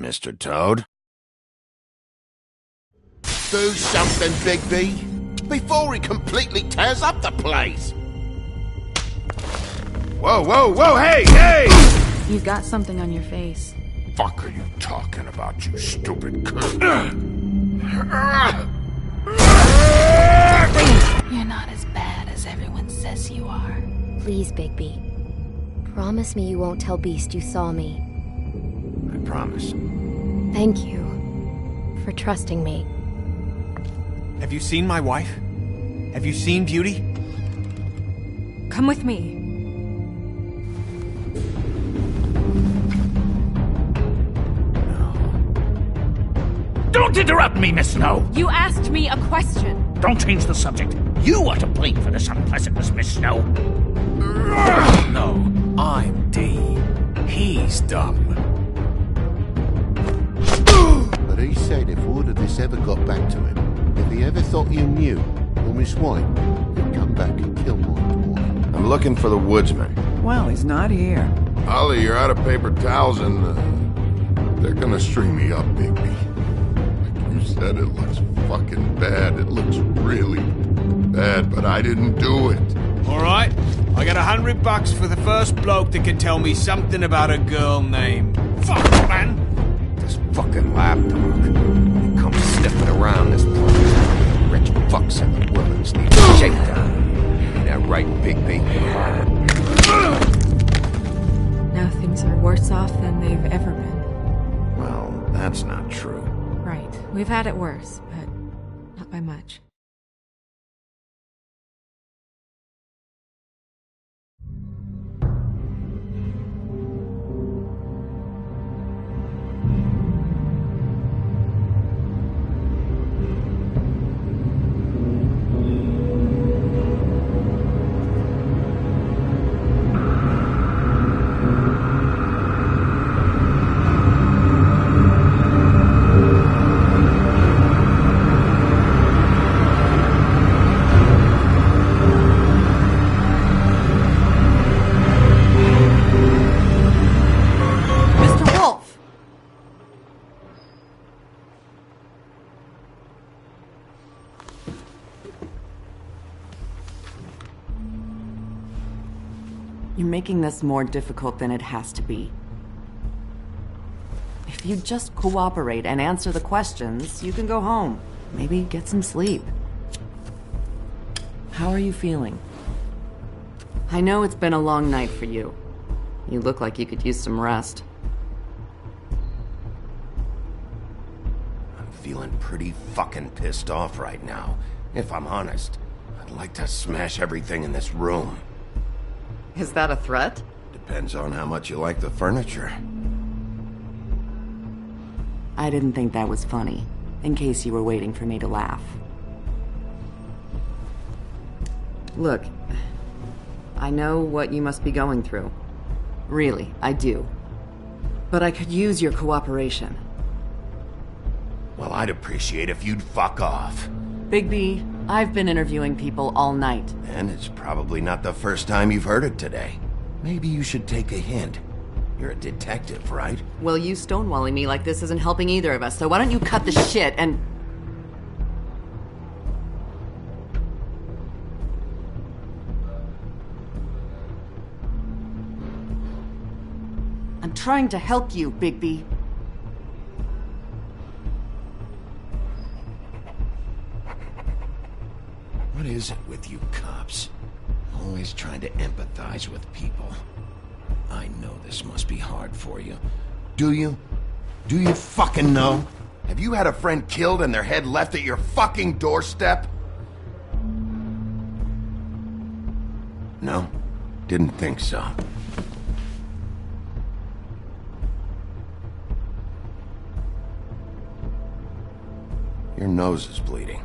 Mr. Toad? Do something, Bigby, before he completely tears up the place! Whoa, whoa, whoa, hey, hey! You've got something on your face. Fuck are you talking about, you stupid cunt? You're not as bad as everyone says you are. Please, Bigby. Promise me you won't tell Beast you saw me. I promise. Thank you for trusting me. Have you seen my wife? Have you seen Beauty? Come with me. Don't interrupt me, Miss Snow! You asked me a question. Don't change the subject. You are to blame for this unpleasantness, Miss Snow. No, I'm D. He's dumb. But he said if word of this ever got back to him, if he ever thought you knew, or Miss White, he'd come back and kill my boy. I'm looking for the woodsman. Well, he's not here. Ollie, you're out of paper towels and they're gonna string me up, Bigby. Like you said, it looks fucking bad. It looks really bad, but I didn't do it. Alright, I got $100 for the first bloke that can tell me something about a girl named... Fuck, man! This fucking lapdog. He comes sniffing around this place. Rich fucks and the women's need a shakedown. Ain't that right, Bigby? Now things are worse off than they've ever been. Well, that's not true. Right. We've had it worse, but not by much. You're making this more difficult than it has to be. If you just cooperate and answer the questions, you can go home. Maybe get some sleep. How are you feeling? I know it's been a long night for you. You look like you could use some rest. I'm feeling pretty fucking pissed off right now. If I'm honest, I'd like to smash everything in this room. Is that a threat? Depends on how much you like the furniture. I didn't think that was funny, in case you were waiting for me to laugh. Look, I know what you must be going through. Really, I do. But I could use your cooperation. Well, I'd appreciate if you'd fuck off. Bigby, I've been interviewing people all night. And it's probably not the first time you've heard it today. Maybe you should take a hint. You're a detective, right? Well, you stonewalling me like this isn't helping either of us, so why don't you cut the shit and... I'm trying to help you, Bigby. What is it with you cops? Always trying to empathize with people. I know this must be hard for you. Do you? Do you fucking know? Have you had a friend killed and their head left at your fucking doorstep? No? Didn't think so. Your nose is bleeding.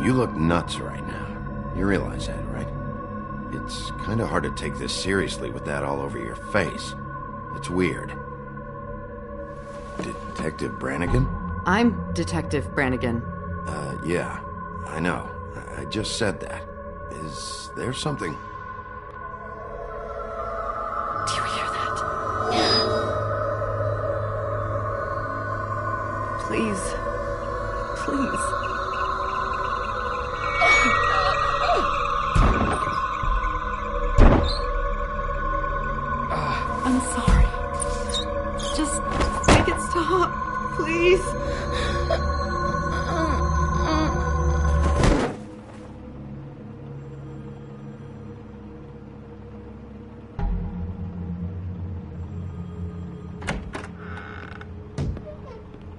You look nuts right now. You realize that, right? It's kind of hard to take this seriously with that all over your face. It's weird. Detective Brannigan? I'm Detective Brannigan. Yeah. I know. I just said that. Is there something... Do you hear that? Please. Please. I'm sorry. Just make it stop, please.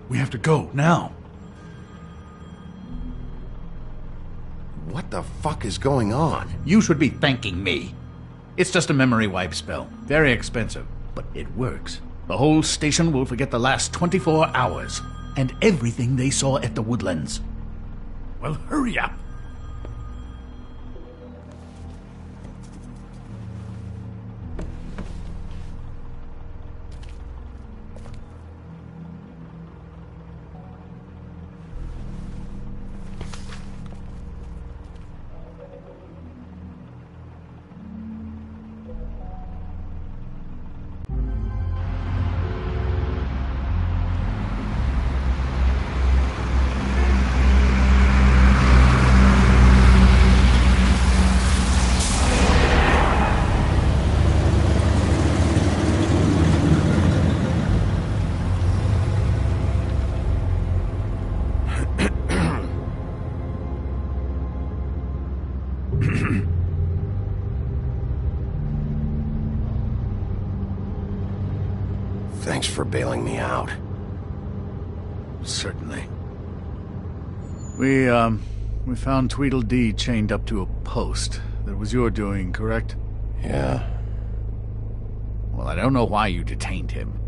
We have to go, now. What the fuck is going on? You should be thanking me. It's just a memory wipe spell. Very expensive, but it works. The whole station will forget the last 24 hours and everything they saw at the Woodlands. Well, hurry up. Thanks for bailing me out. Certainly. We found Tweedledee chained up to a post. That was your doing, correct? Yeah. Well, I don't know why you detained him.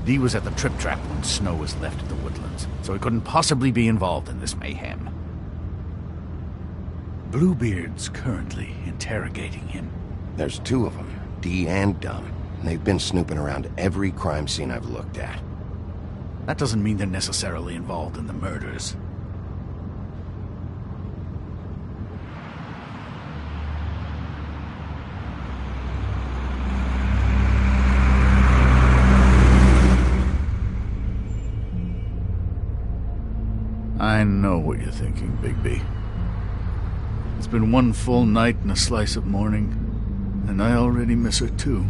Dee was at the Trip Trap when Snow was left at the Woodlands, so he couldn't possibly be involved in this mayhem. Bluebeard's currently interrogating him. There's two of them, Dee and Dumb. And they've been snooping around every crime scene I've looked at. That doesn't mean they're necessarily involved in the murders. I know what you're thinking, Bigby. It's been one full night and a slice of morning, and I already miss her too.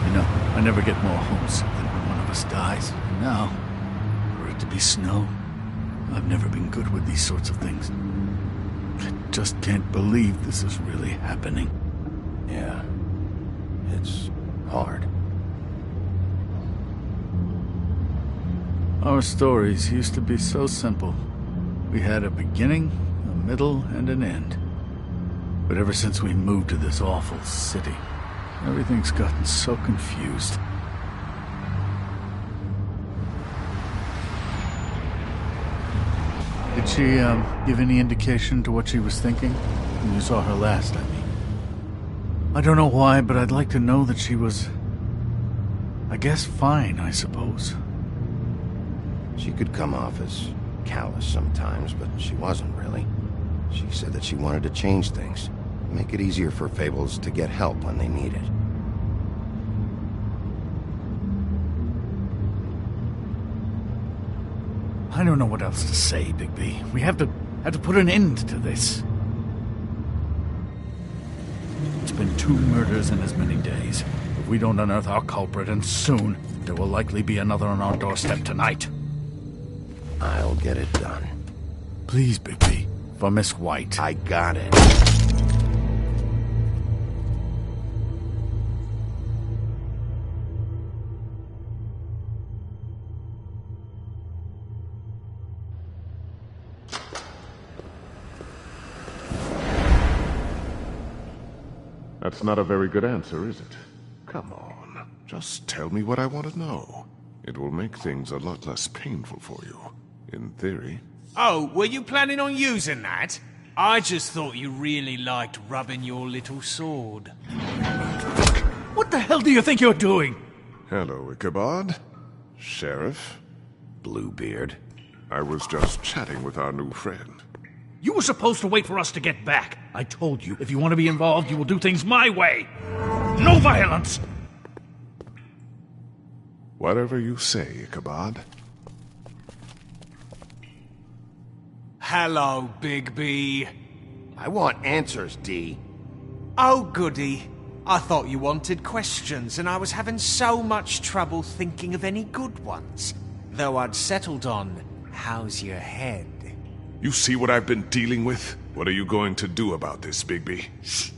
You know, I never get more homesick than when one of us dies. And now, for it to be Snow, I've never been good with these sorts of things. I just can't believe this is really happening. Yeah. It's hard. Our stories used to be so simple. We had a beginning, a middle, and an end. But ever since we moved to this awful city, everything's gotten so confused. Did she, give any indication to what she was thinking? When you saw her last, I mean. I don't know why, but I'd like to know that she was... I guess fine, I suppose. She could come off as callous sometimes, but she wasn't really. She said that she wanted to change things, make it easier for Fables to get help when they need it. I don't know what else to say, Bigby. We have to put an end to this. It's been 2 murders in as many days. If we don't unearth our culprit, and soon, there will likely be another on our doorstep tonight. I'll get it done. Please, Bigby. For Miss White. I got it. That's not a very good answer, is it? Come on. Just tell me what I want to know. It will make things a lot less painful for you, in theory. Oh, were you planning on using that? I just thought you really liked rubbing your little sword. What the hell do you think you're doing? Hello, Ichabod. Sheriff. Bluebeard. I was just chatting with our new friend. You were supposed to wait for us to get back. I told you, if you want to be involved, you will do things my way. No violence! Whatever you say, Ichabod. Hello, Big B. I want answers, D. Oh, goody. I thought you wanted questions, and I was having so much trouble thinking of any good ones. Though I'd settled on, how's your head? You see what I've been dealing with? What are you going to do about this, Bigby? Shh.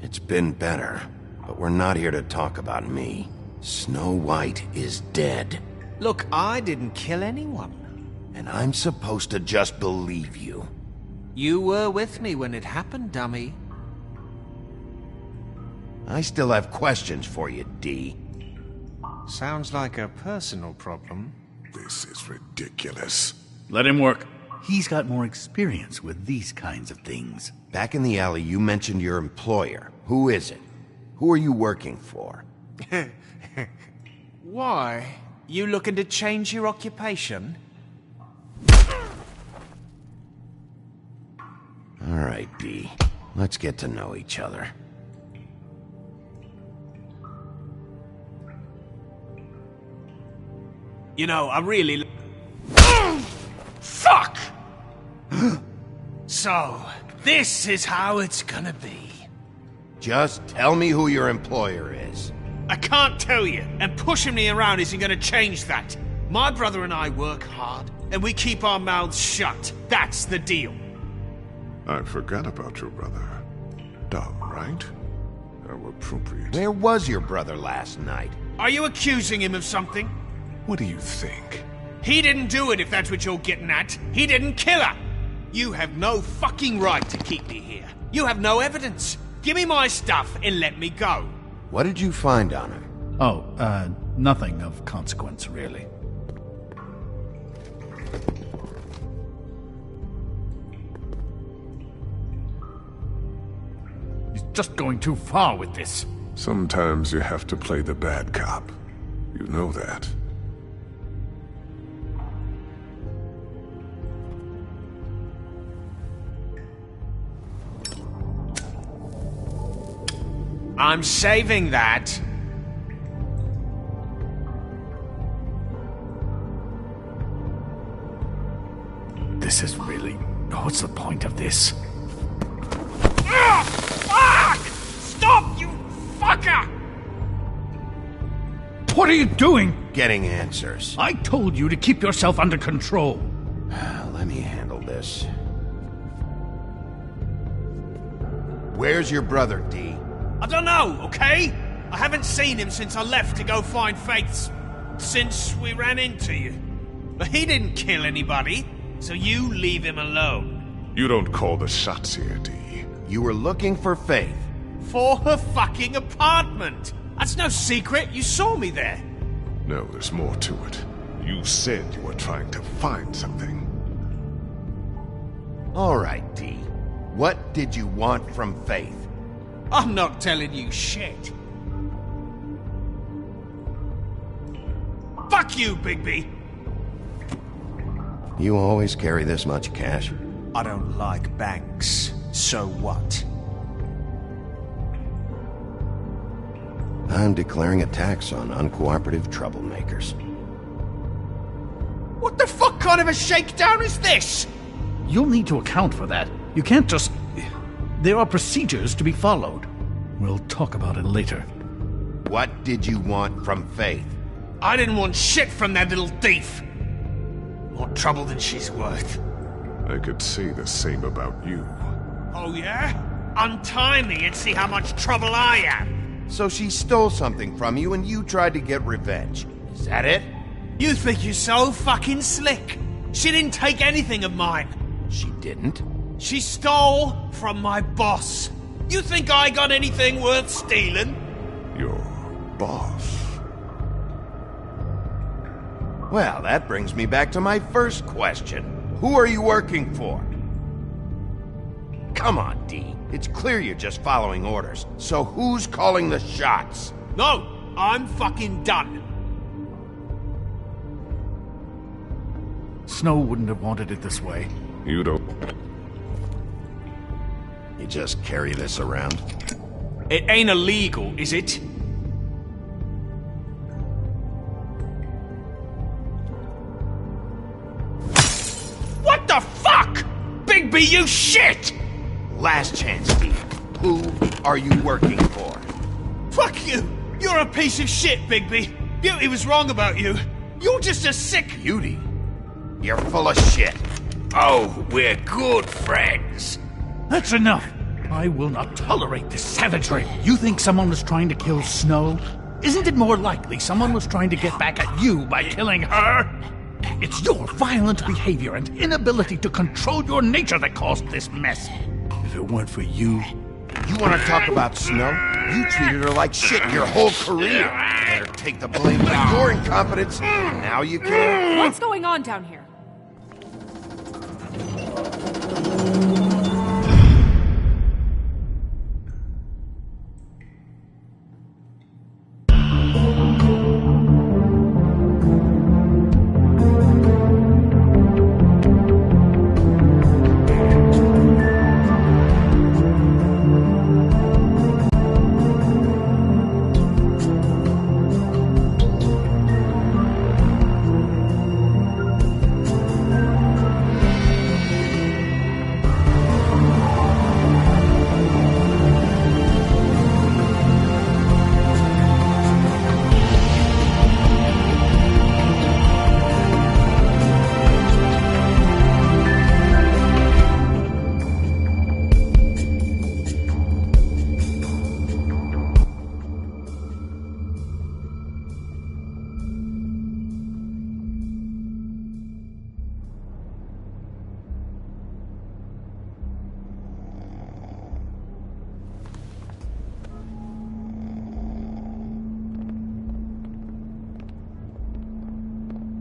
It's been better, but we're not here to talk about me. Snow White is dead. Look, I didn't kill anyone. And I'm supposed to just believe you. You were with me when it happened, dummy. I still have questions for you, D. Sounds like a personal problem. This is ridiculous. Let him work. He's got more experience with these kinds of things. Back in the alley, you mentioned your employer. Who is it? Who are you working for? Why? You looking to change your occupation? All right, B. Let's get to know each other. You know, I really... Fuck! So, this is how it's gonna be. Just tell me who your employer is. I can't tell you, and pushing me around isn't gonna change that. My brother and I work hard, and we keep our mouths shut. That's the deal. I forgot about your brother. Dumb, right? How appropriate. Where was your brother last night? Are you accusing him of something? What do you think? He didn't do it, if that's what you're getting at. He didn't kill her. You have no fucking right to keep me here. You have no evidence. Give me my stuff and let me go. What did you find on her? Oh, nothing of consequence, really. He's just going too far with this. Sometimes you have to play the bad cop. You know that. I'm saving that. This is really... What's the point of this? Fuck! Stop, you fucker! What are you doing? Getting answers. I told you to keep yourself under control. Let me handle this. Where's your brother, D? I don't know, okay? I haven't seen him since I left to go find Faith's... since we ran into you. But he didn't kill anybody, so you leave him alone. You don't call the shots here, D. You were looking for Faith. For her fucking apartment! That's no secret, you saw me there. No, there's more to it. You said you were trying to find something. All right, D. What did you want from Faith? I'm not telling you shit. Fuck you, Bigby! You always carry this much cash? I don't like banks, so what? I'm declaring a tax on uncooperative troublemakers. What the fuck kind of a shakedown is this? You'll need to account for that. You can't just... There are procedures to be followed. We'll talk about it later. What did you want from Faith? I didn't want shit from that little thief. More trouble than she's worth. I could say the same about you. Oh yeah? Untie me and see how much trouble I am. So she stole something from you and you tried to get revenge. Is that it? You think you're so fucking slick. She didn't take anything of mine. She didn't? She stole from my boss. You think I got anything worth stealing? Your boss? Well, that brings me back to my first question. Who are you working for? Come on, D. It's clear you're just following orders. So who's calling the shots? No, I'm fucking done. Snow wouldn't have wanted it this way. You don't... You just carry this around? It ain't illegal, is it? What the fuck? Bigby, you shit! Last chance, D. Who are you working for? Fuck you! You're a piece of shit, Bigby. Beauty was wrong about you. You're just a sick... Beauty? You're full of shit. Oh, we're good friends. That's enough. I will not tolerate this savagery. You think someone was trying to kill Snow? Isn't it more likely someone was trying to get back at you by killing her? It's your violent behavior and inability to control your nature that caused this mess. If it weren't for you... You want to talk about Snow? You treated her like shit your whole career. Let her take the blame for your incompetence. Now you can. What's going on down here?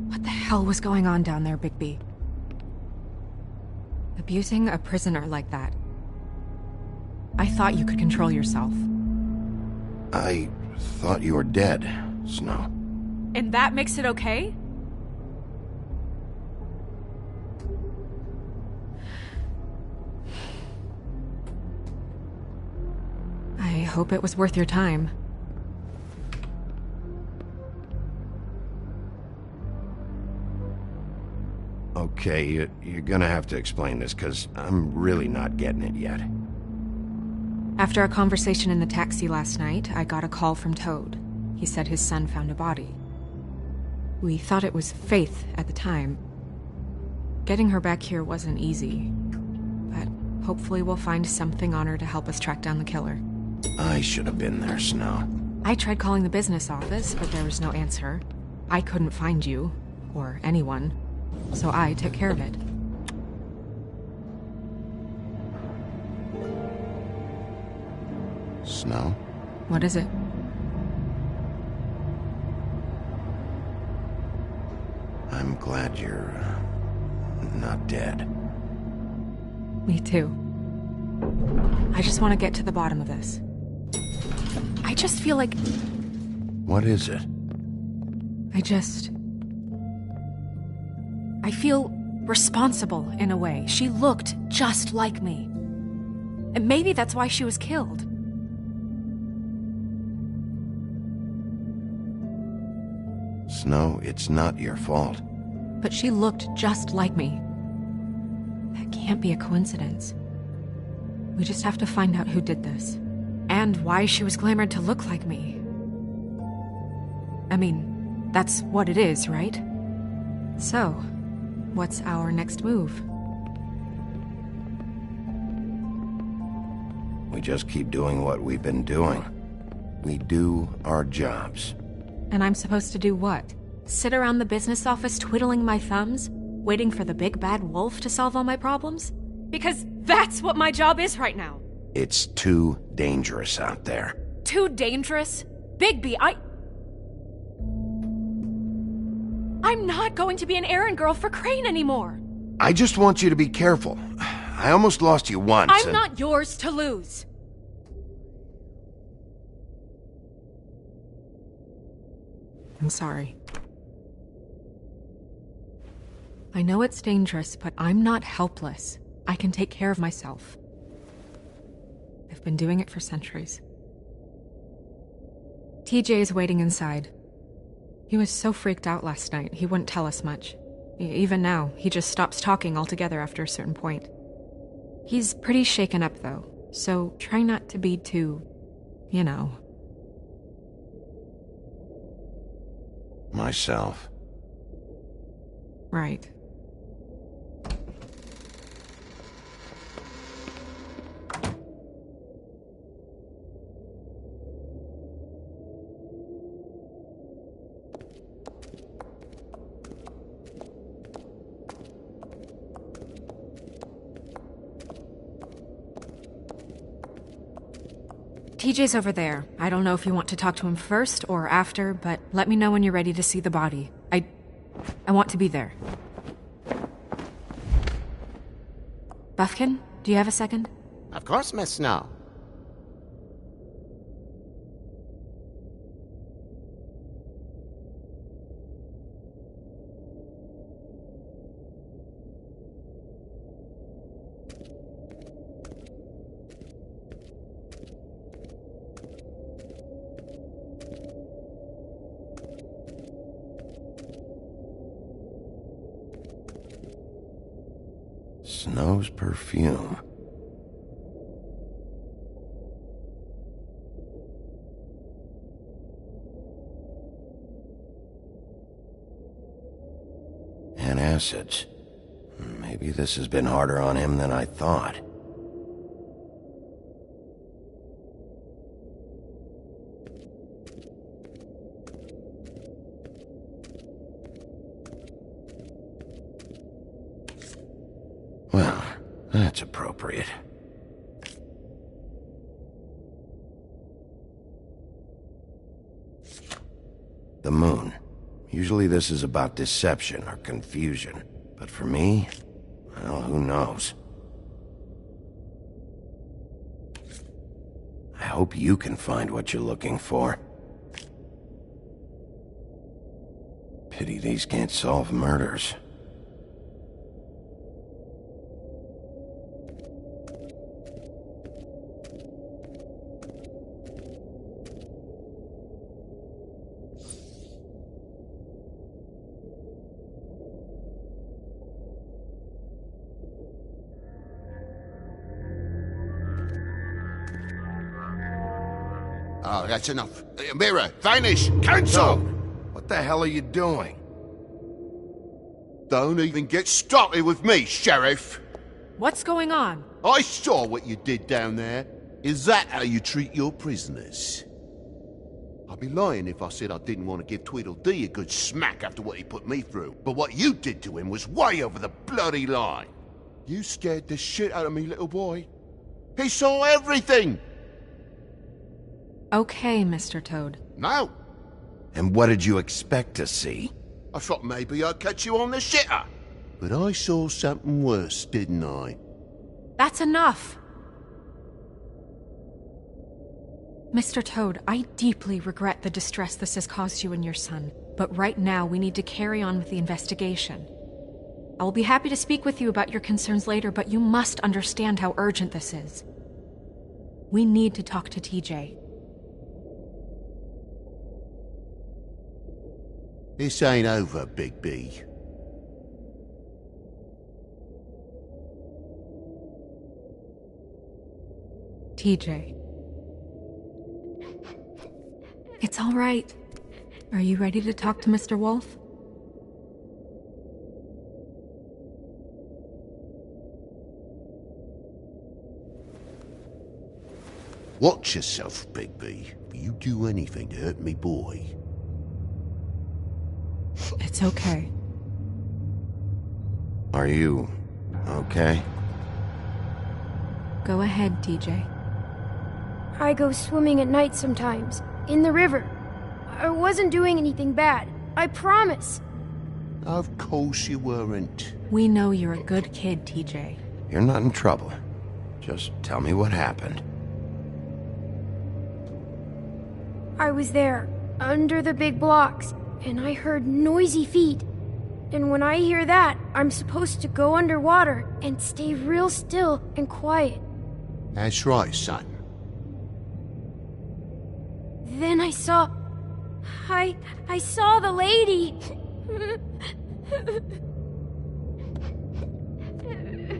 What the hell was going on down there, Bigby? Abusing a prisoner like that. I thought you could control yourself. I thought you were dead, Snow. And that makes it okay? I hope it was worth your time. Okay, you're gonna have to explain this, because I'm really not getting it yet. After a conversation in the taxi last night, I got a call from Toad. He said his son found a body. We thought it was Faith at the time. Getting her back here wasn't easy, but hopefully we'll find something on her to help us track down the killer. I should have been there, Snow. I tried calling the business office, but there was no answer. I couldn't find you, or anyone, so I took care of it. Snow? What is it? I'm glad you're not dead. Me too. I just want to get to the bottom of this. I just feel like... What is it? I feel responsible in a way. She looked just like me. And maybe that's why she was killed. Snow, it's not your fault. But she looked just like me. That can't be a coincidence. We just have to find out who did this. And why she was glamored to look like me. I mean, that's what it is, right? So, what's our next move? We just keep doing what we've been doing. We do our jobs. And I'm supposed to do what? Sit around the business office twiddling my thumbs, waiting for the big bad wolf to solve all my problems? Because that's what my job is right now. It's too dangerous out there. Too dangerous? Bigby, I I'm not going to be an errand girl for Crane anymore. I just want you to be careful. I almost lost you once. I'm not yours to lose. I'm sorry. I know it's dangerous, but I'm not helpless. I can take care of myself. I've been doing it for centuries. TJ is waiting inside. He was so freaked out last night, he wouldn't tell us much. Even now, he just stops talking altogether after a certain point. He's pretty shaken up, though, so try not to be too, you know. Myself. Right. TJ's over there. I don't know if you want to talk to him first or after, but let me know when you're ready to see the body. I want to be there. Buffkin, do you have a second? Of course, Miss Snow. Snow's perfume. And acids. Maybe this has been harder on him than I thought. Well, that's appropriate. The moon. Usually this is about deception or confusion. But for me, well, who knows? I hope you can find what you're looking for. Pity these can't solve murders. Oh, that's enough. Mirror, vanish, cancel! What the hell are you doing? Don't even get started with me, Sheriff. What's going on? I saw what you did down there. Is that how you treat your prisoners? I'd be lying if I said I didn't want to give Tweedledee a good smack after what he put me through. But what you did to him was way over the bloody line. You scared the shit out of me, little boy. He saw everything! Okay, Mr. Toad. No. And what did you expect to see? I thought maybe I'd catch you on the shitter. But I saw something worse, didn't I? That's enough! Mr. Toad, I deeply regret the distress this has caused you and your son. But right now, we need to carry on with the investigation. I will be happy to speak with you about your concerns later, but you must understand how urgent this is. We need to talk to TJ. This ain't over, Big B. TJ. It's all right. Are you ready to talk to Mr. Wolf? Watch yourself, Big B. If you do anything to hurt me boy. It's okay. Are you okay? Go ahead, TJ. I go swimming at night sometimes, in the river. I wasn't doing anything bad, I promise. Of course you weren't. We know you're a good kid, TJ. You're not in trouble. Just tell me what happened. I was there, under the big blocks, and I heard noisy feet. And when I hear that, I'm supposed to go underwater and stay real still and quiet. That's right, son. Then I saw the lady.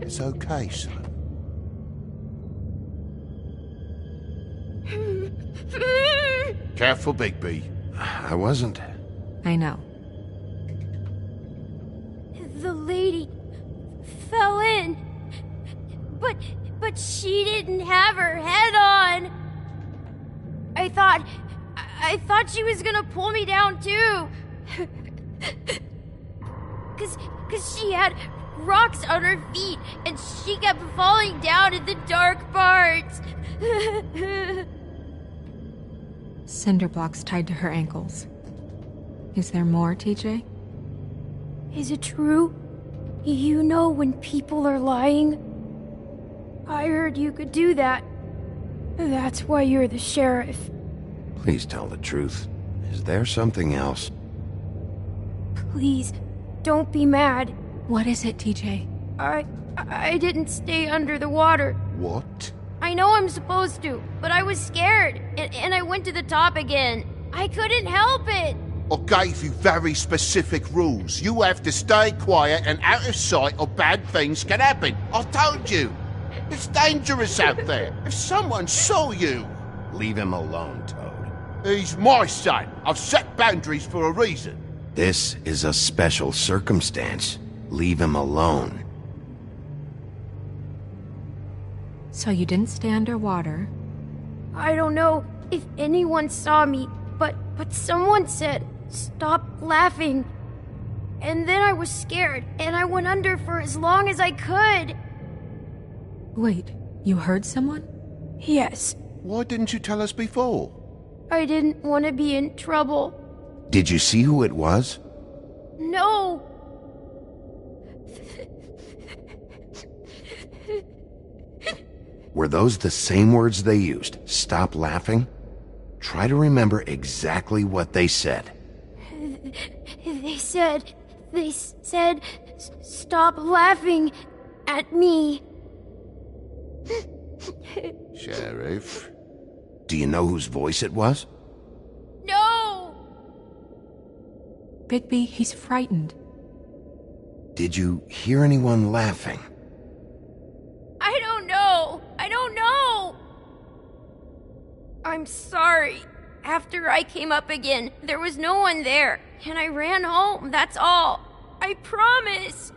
It's okay, son. Careful, Bigby. I wasn't. I know. The lady fell in. But she didn't have her head on. I thought she was gonna pull me down too. Cause she had rocks on her feet and she kept falling down in the dark parts. Cinder blocks tied to her ankles. Is there more, TJ? Is it true? You know when people are lying? I heard you could do that. That's why you're the sheriff. Please tell the truth. Is there something else? Please, don't be mad. What is it, TJ? I didn't stay under the water. What? I know I'm supposed to, but I was scared, and I went to the top again. I couldn't help it. I gave you very specific rules. You have to stay quiet and out of sight or bad things can happen. I told you. It's dangerous out there. If someone saw you... Leave him alone, Toad. He's my son. I've set boundaries for a reason. This is a special circumstance. Leave him alone. So you didn't stay underwater? I don't know if anyone saw me, but someone said, "Stop laughing." And then I was scared, and I went under for as long as I could. Wait, you heard someone? Yes. Why didn't you tell us before? I didn't want to be in trouble. Did you see who it was? No. Were those the same words they used? Stop laughing? Try to remember exactly what they said. They said, "Stop laughing at me." Sheriff? Do you know whose voice it was? No! Bigby, he's frightened. Did you hear anyone laughing? I don't know. I'm sorry. After I came up again, there was no one there, and I ran home, that's all. I promise.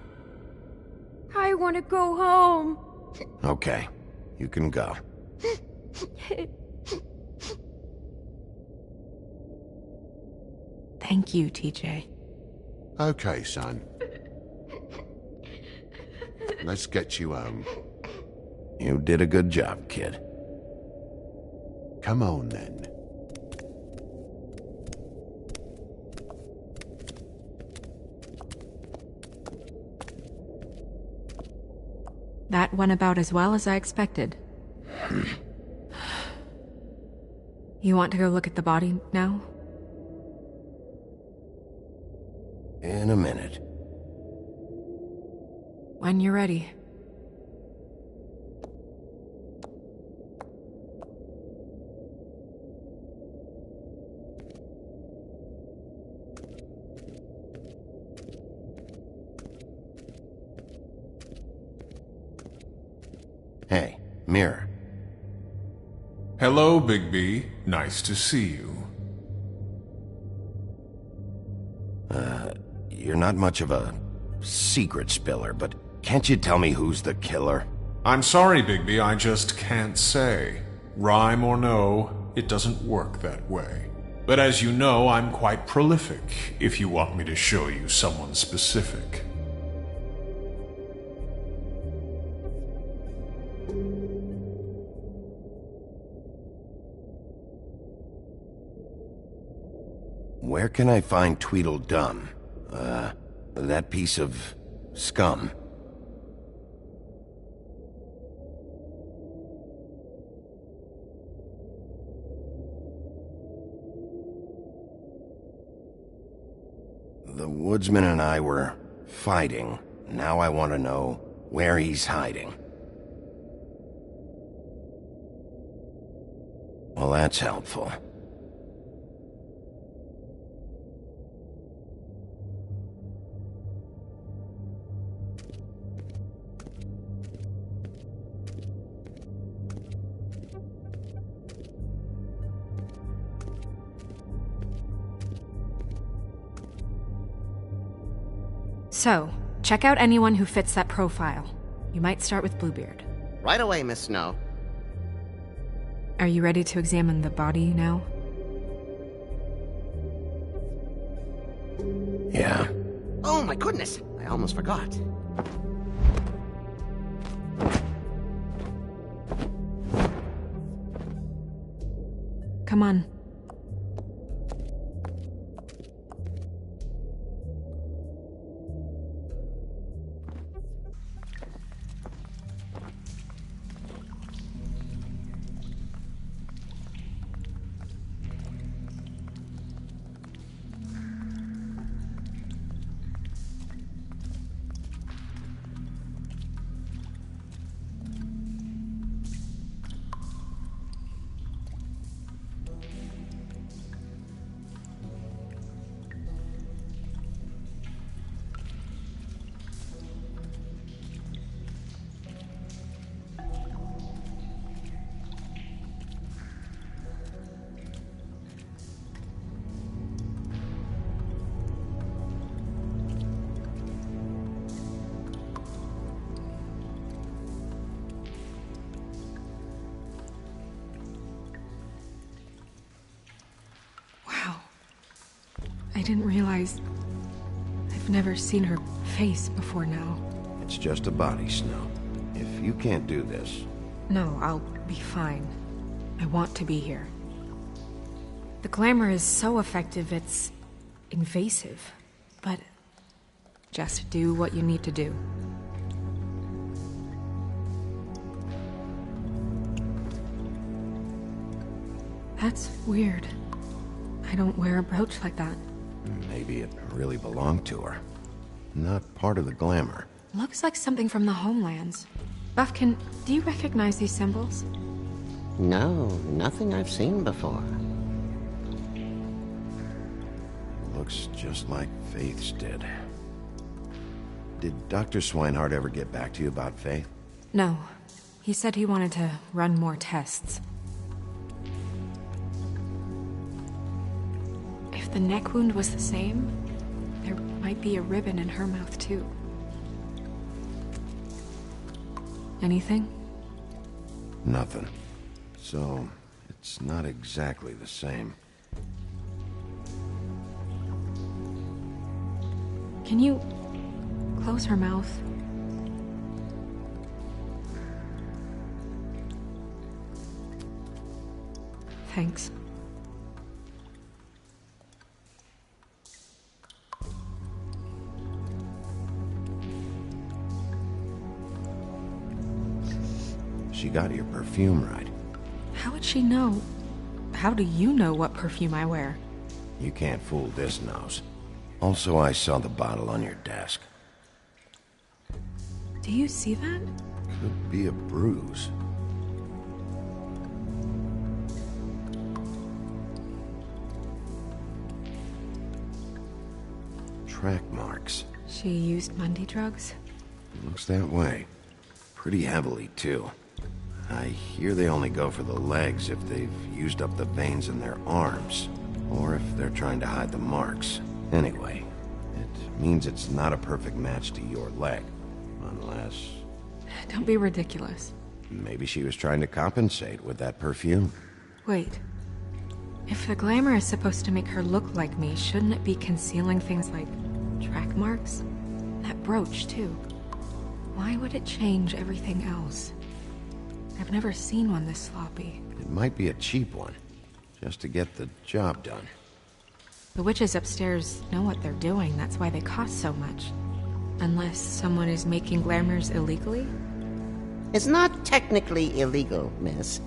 I want to go home. Okay, you can go. Thank you, TJ. Okay, son. Let's get you home. You did a good job, kid. Come on, then. That went about as well as I expected. You want to go look at the body now? In a minute. When you're ready. Hey, Mirror. Hello, Bigby. Nice to see you. You're not much of a secret spiller, but can't you tell me who's the killer? I'm sorry, Bigby, I just can't say. Rhyme or no, it doesn't work that way. But as you know, I'm quite prolific, if you want me to show you someone specific. Where can I find Tweedledum? That piece of scum. The woodsman and I were fighting. Now I want to know where he's hiding. Well, that's helpful. So, check out anyone who fits that profile. You might start with Bluebeard. Right away, Miss Snow. Are you ready to examine the body now? Yeah. Oh my goodness! I almost forgot. Come on. I didn't realize I've never seen her face before now. It's just a body, Snow. If you can't do this... No, I'll be fine. I want to be here. The glamour is so effective, it's invasive. But just do what you need to do. That's weird. I don't wear a brooch like that. Maybe it really belonged to her. Not part of the glamour. Looks like something from the homelands. Buffkin, do you recognize these symbols? No, nothing I've seen before. Looks just like Faith's did. Did Dr. Swinehart ever get back to you about Faith? No. He said he wanted to run more tests. If the neck wound was the same, there might be a ribbon in her mouth too. Anything? Nothing. So, it's not exactly the same. Can you close her mouth? Thanks. She got your perfume right. How would she know? How do you know what perfume I wear? You can't fool this nose. Also, I saw the bottle on your desk. Do you see that? Could be a bruise. Track marks. She used Mundy drugs? Looks that way. Pretty heavily, too. I hear they only go for the legs if they've used up the veins in their arms, or if they're trying to hide the marks. Anyway, it means it's not a perfect match to your leg, unless... Don't be ridiculous. Maybe she was trying to compensate with that perfume. Wait. If the glamour is supposed to make her look like me, shouldn't it be concealing things like track marks? That brooch, too. Why would it change everything else? I've never seen one this sloppy. It might be a cheap one, just to get the job done. The witches upstairs know what they're doing, that's why they cost so much. Unless someone is making glamours illegally? It's not technically illegal, miss.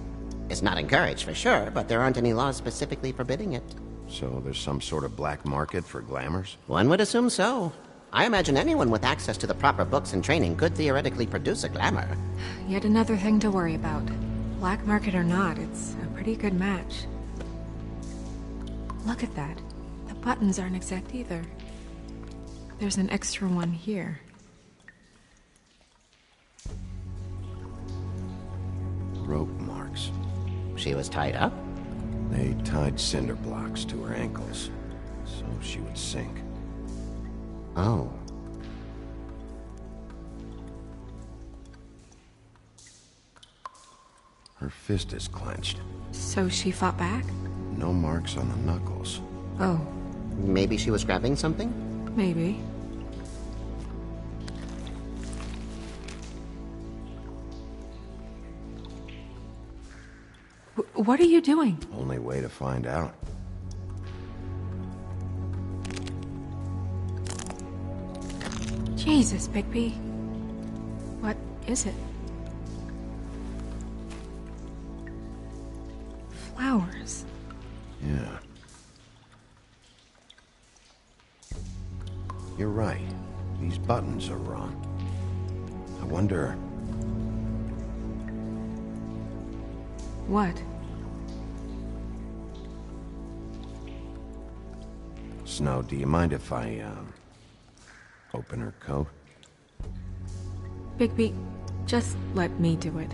It's not encouraged for sure, but there aren't any laws specifically forbidding it. So there's some sort of black market for glamours? One would assume so. I imagine anyone with access to the proper books and training could theoretically produce a glamour. Yet another thing to worry about. Black market or not, it's a pretty good match. Look at that. The buttons aren't exact either. There's an extra one here. Rope marks. She was tied up? They tied cinder blocks to her ankles, so she would sink. Oh. Her fist is clenched. So she fought back? No marks on the knuckles. Oh. Maybe she was grabbing something? Maybe. What are you doing? Only way to find out. Jesus, Bigby. What is it? Flowers. Yeah. You're right. These buttons are wrong. I wonder... What? Snow, do you mind if I, open her coat? Bigby, just let me do it.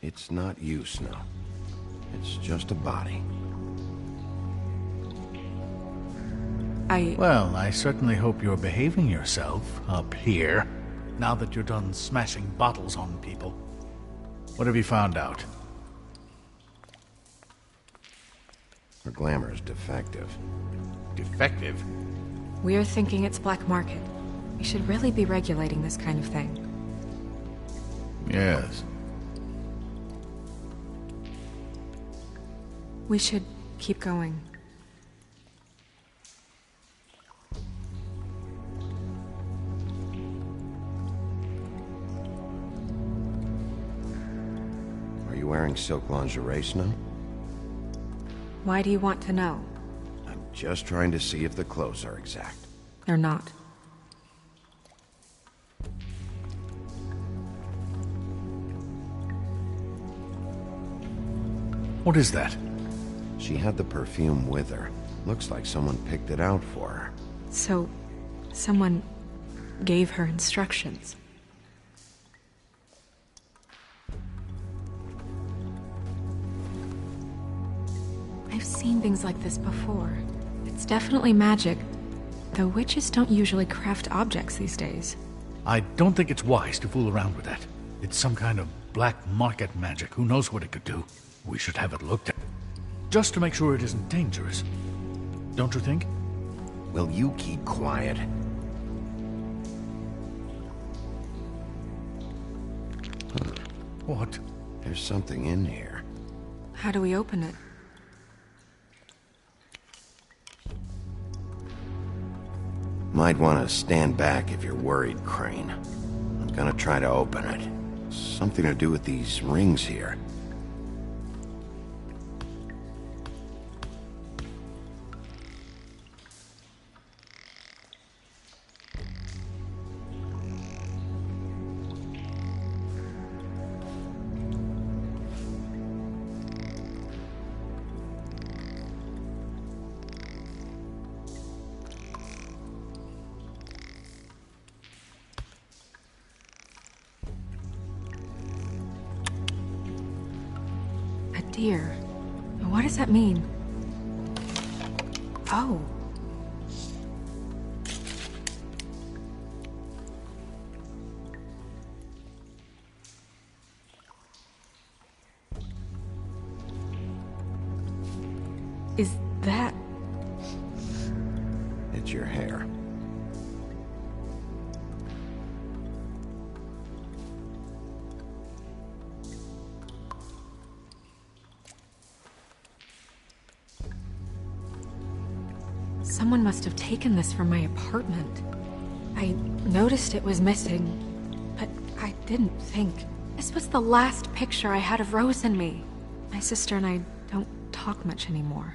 It's not you, Snow. It's just a body. Well, I certainly hope you're behaving yourself up here, now that you're done smashing bottles on people. What have you found out? Her glamour is defective. Defective? We're thinking it's black market. We should really be regulating this kind of thing. Yes. We should keep going. Are you wearing silk lingerie, Snow? Why do you want to know? I'm just trying to see if the clothes are exact. They're not. What is that? She had the perfume with her. Looks like someone picked it out for her. So, someone gave her instructions. I've seen things like this before. It's definitely magic, though witches don't usually craft objects these days. I don't think it's wise to fool around with that. It's some kind of black market magic. Who knows what it could do? We should have it looked at. Just to make sure it isn't dangerous. Don't you think? Will you keep quiet? What? There's something in here. How do we open it? Might want to stand back if you're worried, Crane. I'm gonna try to open it. Something to do with these rings here. Dear, what does that mean? Oh. Is that... It's your hair. Someone must have taken this from my apartment. I noticed it was missing, but I didn't think. This was the last picture I had of Rose and me. My sister and I don't talk much anymore.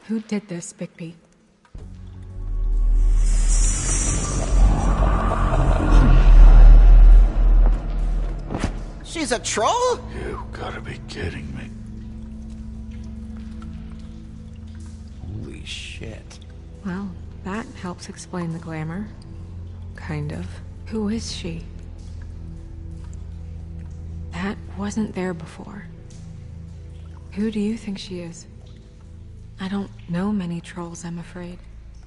Who did this, Bigby? She's a troll? You gotta be kidding me. Holy shit. Well, that helps explain the glamour. Kind of. Who is she? That wasn't there before. Who do you think she is? I don't know many trolls, I'm afraid.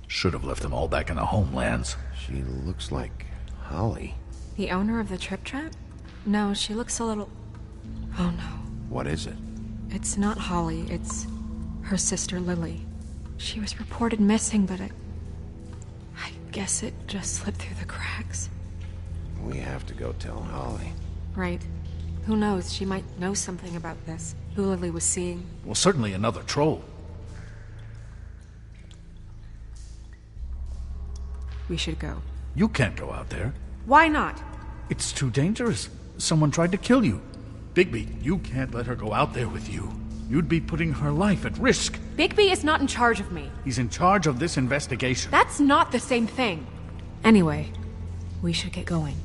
Should have left them all back in the homelands. She looks like Holly. The owner of the Trip Trap? No, she looks a little... Oh no. What is it? It's not Holly, it's her sister Lily. She was reported missing, but I guess it just slipped through the cracks. We have to go tell Holly. Right. Who knows, she might know something about this. Who Lily was seeing. Well, certainly another troll. We should go. You can't go out there. Why not? It's too dangerous. Someone tried to kill you. Bigby, you can't let her go out there with you. You'd be putting her life at risk. Bigby is not in charge of me. He's in charge of this investigation. That's not the same thing. Anyway, we should get going.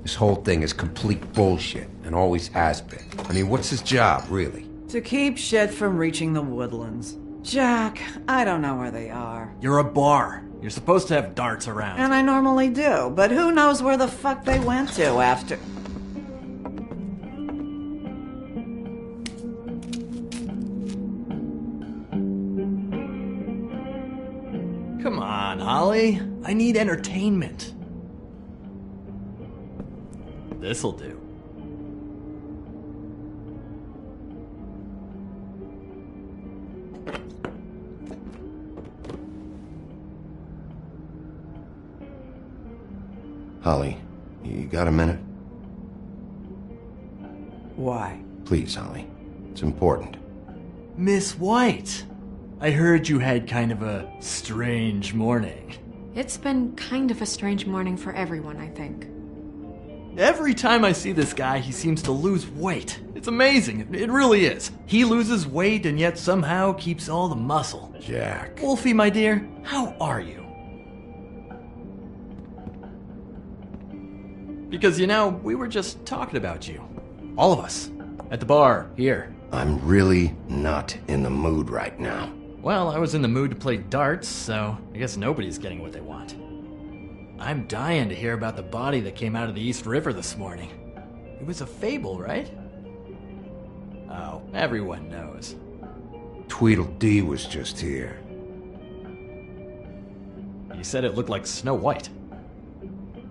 This whole thing is complete bullshit, and always has been. I mean, what's his job, really? To keep shit from reaching the woodlands. Jack, I don't know where they are. You're a bar. You're supposed to have darts around. And I normally do, but who knows where the fuck they went to after... Come on, Holly. I need entertainment. This'll do. Holly, you got a minute? Why? Please, Holly. It's important. Miss White, I heard you had kind of a strange morning. It's been kind of a strange morning for everyone, I think. Every time I see this guy, he seems to lose weight. It's amazing. It really is. He loses weight and yet somehow keeps all the muscle. Jack. Wolfie, my dear, how are you? Because, you know, we were just talking about you. All of us. At the bar, here. I'm really not in the mood right now. Well, I was in the mood to play darts, so I guess nobody's getting what they want. I'm dying to hear about the body that came out of the East River this morning. It was a fable, right? Oh, everyone knows. Tweedledee was just here. You said it looked like Snow White.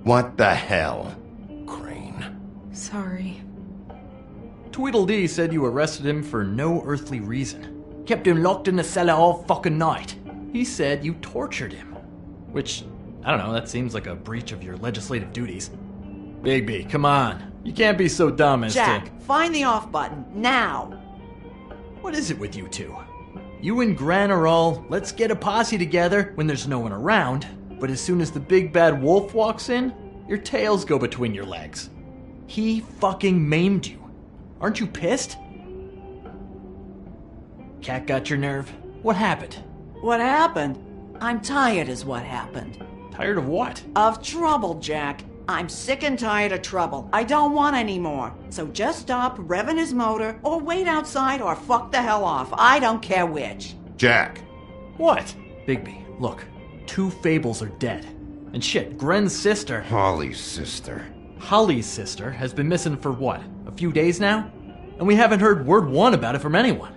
What the hell, Crane? Sorry. Tweedledee said you arrested him for no earthly reason. Kept him locked in the cellar all fucking night. He said you tortured him. Which, I don't know, that seems like a breach of your legislative duties. Bigby, come on. You can't be so dumb as Jack, find the off button, now! What is it with you two? You and Gran are all, let's get a posse together when there's no one around, but as soon as the big bad wolf walks in, your tails go between your legs. He fucking maimed you. Aren't you pissed? Cat got your nerve? What happened? What happened? I'm tired is what happened. Tired of what? Of trouble, Jack. I'm sick and tired of trouble. I don't want any more. So just stop revving his motor, or wait outside, or fuck the hell off. I don't care which. Jack. What? Bigby, look. 2 fables are dead. And shit, Gren's sister... Holly's sister. Holly's sister has been missing for what? A few days now? And we haven't heard word one about it from anyone.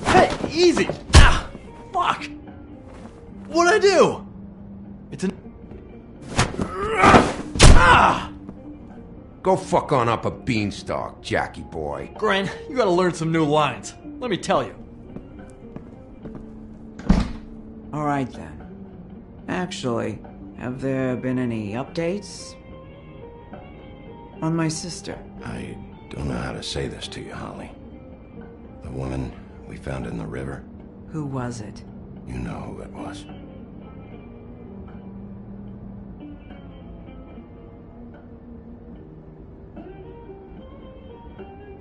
Hey, easy! Ah! Fuck! What'd I do? It's an... Ah! Go fuck on up a beanstalk, Jackie boy. Gren, you gotta learn some new lines. Let me tell you. Alright then. Actually, have there been any updates? On my sister? I don't know how to say this to you, Holly. The woman we found in the river. Who was it? You know who it was.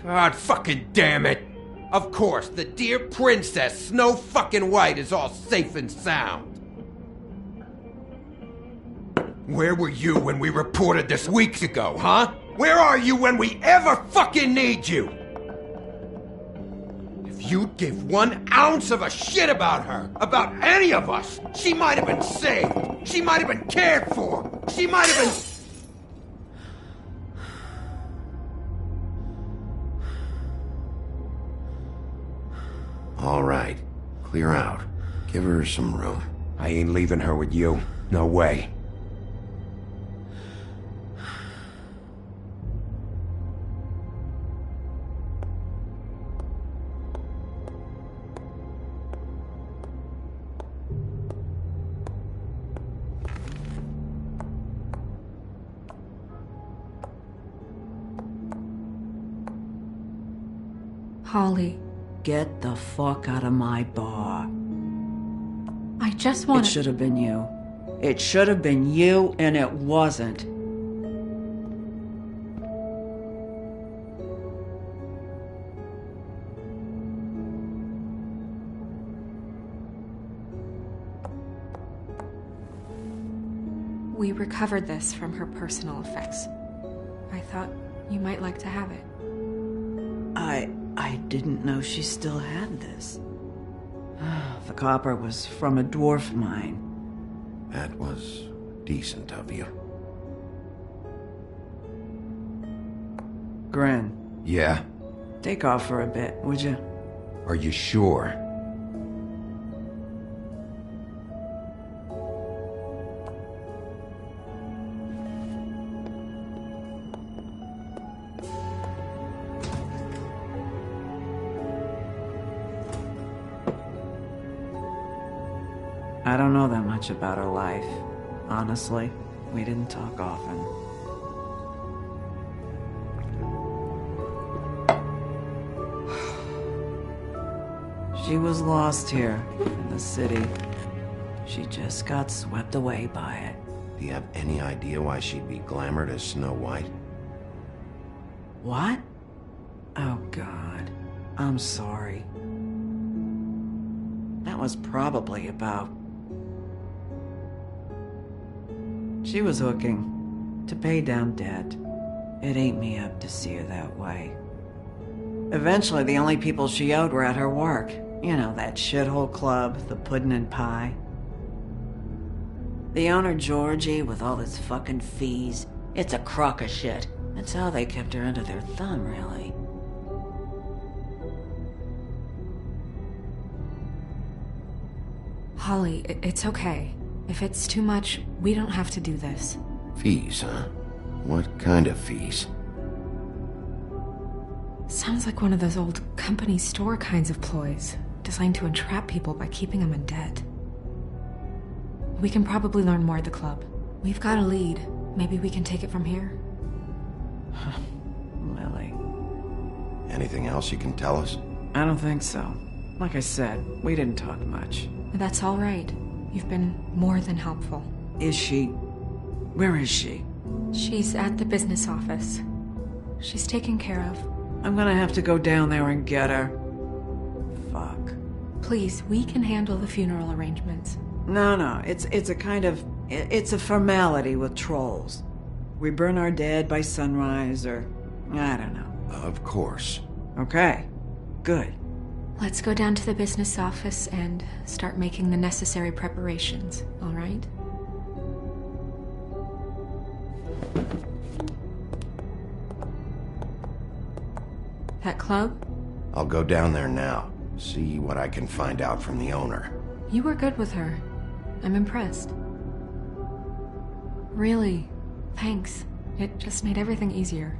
God fucking damn it! Of course, the dear princess, Snow fucking White, is all safe and sound. Where were you when we reported this weeks ago, huh? Where are you when we ever fucking need you? If you'd give 1 ounce of a shit about her, about any of us, she might have been saved. She might have been cared for. She might have been... All right. Clear out. Give her some room. I ain't leaving her with you. No way. Holly. Get the fuck out of my bar. I just want It should have been you. It should have been you, and it wasn't. We recovered this from her personal effects. I thought you might like to have it. I didn't know she still had this. The copper was from a dwarf mine. That was decent of you. Gren. Yeah? Take off for a bit, would you? Are you sure? I don't know that much about her life. Honestly, we didn't talk often. She was lost here in the city. She just got swept away by it. Do you have any idea why she'd be glamored as Snow White? What? Oh, God. I'm sorry. That was probably about... She was hooking to pay down debt. It ate me up to see her that way. Eventually, the only people she owed were at her work. You know, that shithole club, the Puddin' and Pie. The owner, Georgie, with all his fucking fees, it's a crock of shit. That's how they kept her under their thumb, really. Holly, it's okay. If it's too much, we don't have to do this. Fees, huh? What kind of fees? Sounds like one of those old company store kinds of ploys, designed to entrap people by keeping them in debt. We can probably learn more at the club. We've got a lead. Maybe we can take it from here. Lily. Anything else you can tell us? I don't think so. Like I said, we didn't talk much. That's all right. You've been more than helpful. Is she... Where is she? She's at the business office. She's taken care of. I'm gonna have to go down there and get her. Fuck. Please, we can handle the funeral arrangements. No, it's a kind of... It's a formality with trolls. We burn our dead by sunrise, or... I don't know. Of course. Okay. Good. Let's go down to the business office and start making the necessary preparations, all right? That club? I'll go down there now. See what I can find out from the owner. You were good with her. I'm impressed. Really, thanks. It just made everything easier.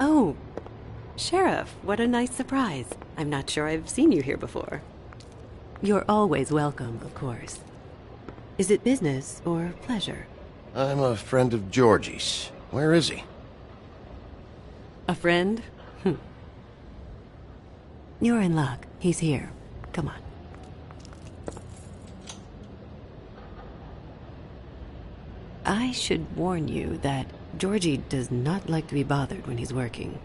Oh, Sheriff, what a nice surprise. I'm not sure I've seen you here before. You're always welcome, of course. Is it business or pleasure? I'm a friend of Georgie's. Where is he? A friend? You're in luck. He's here. Come on. I should warn you that Georgie does not like to be bothered when he's working.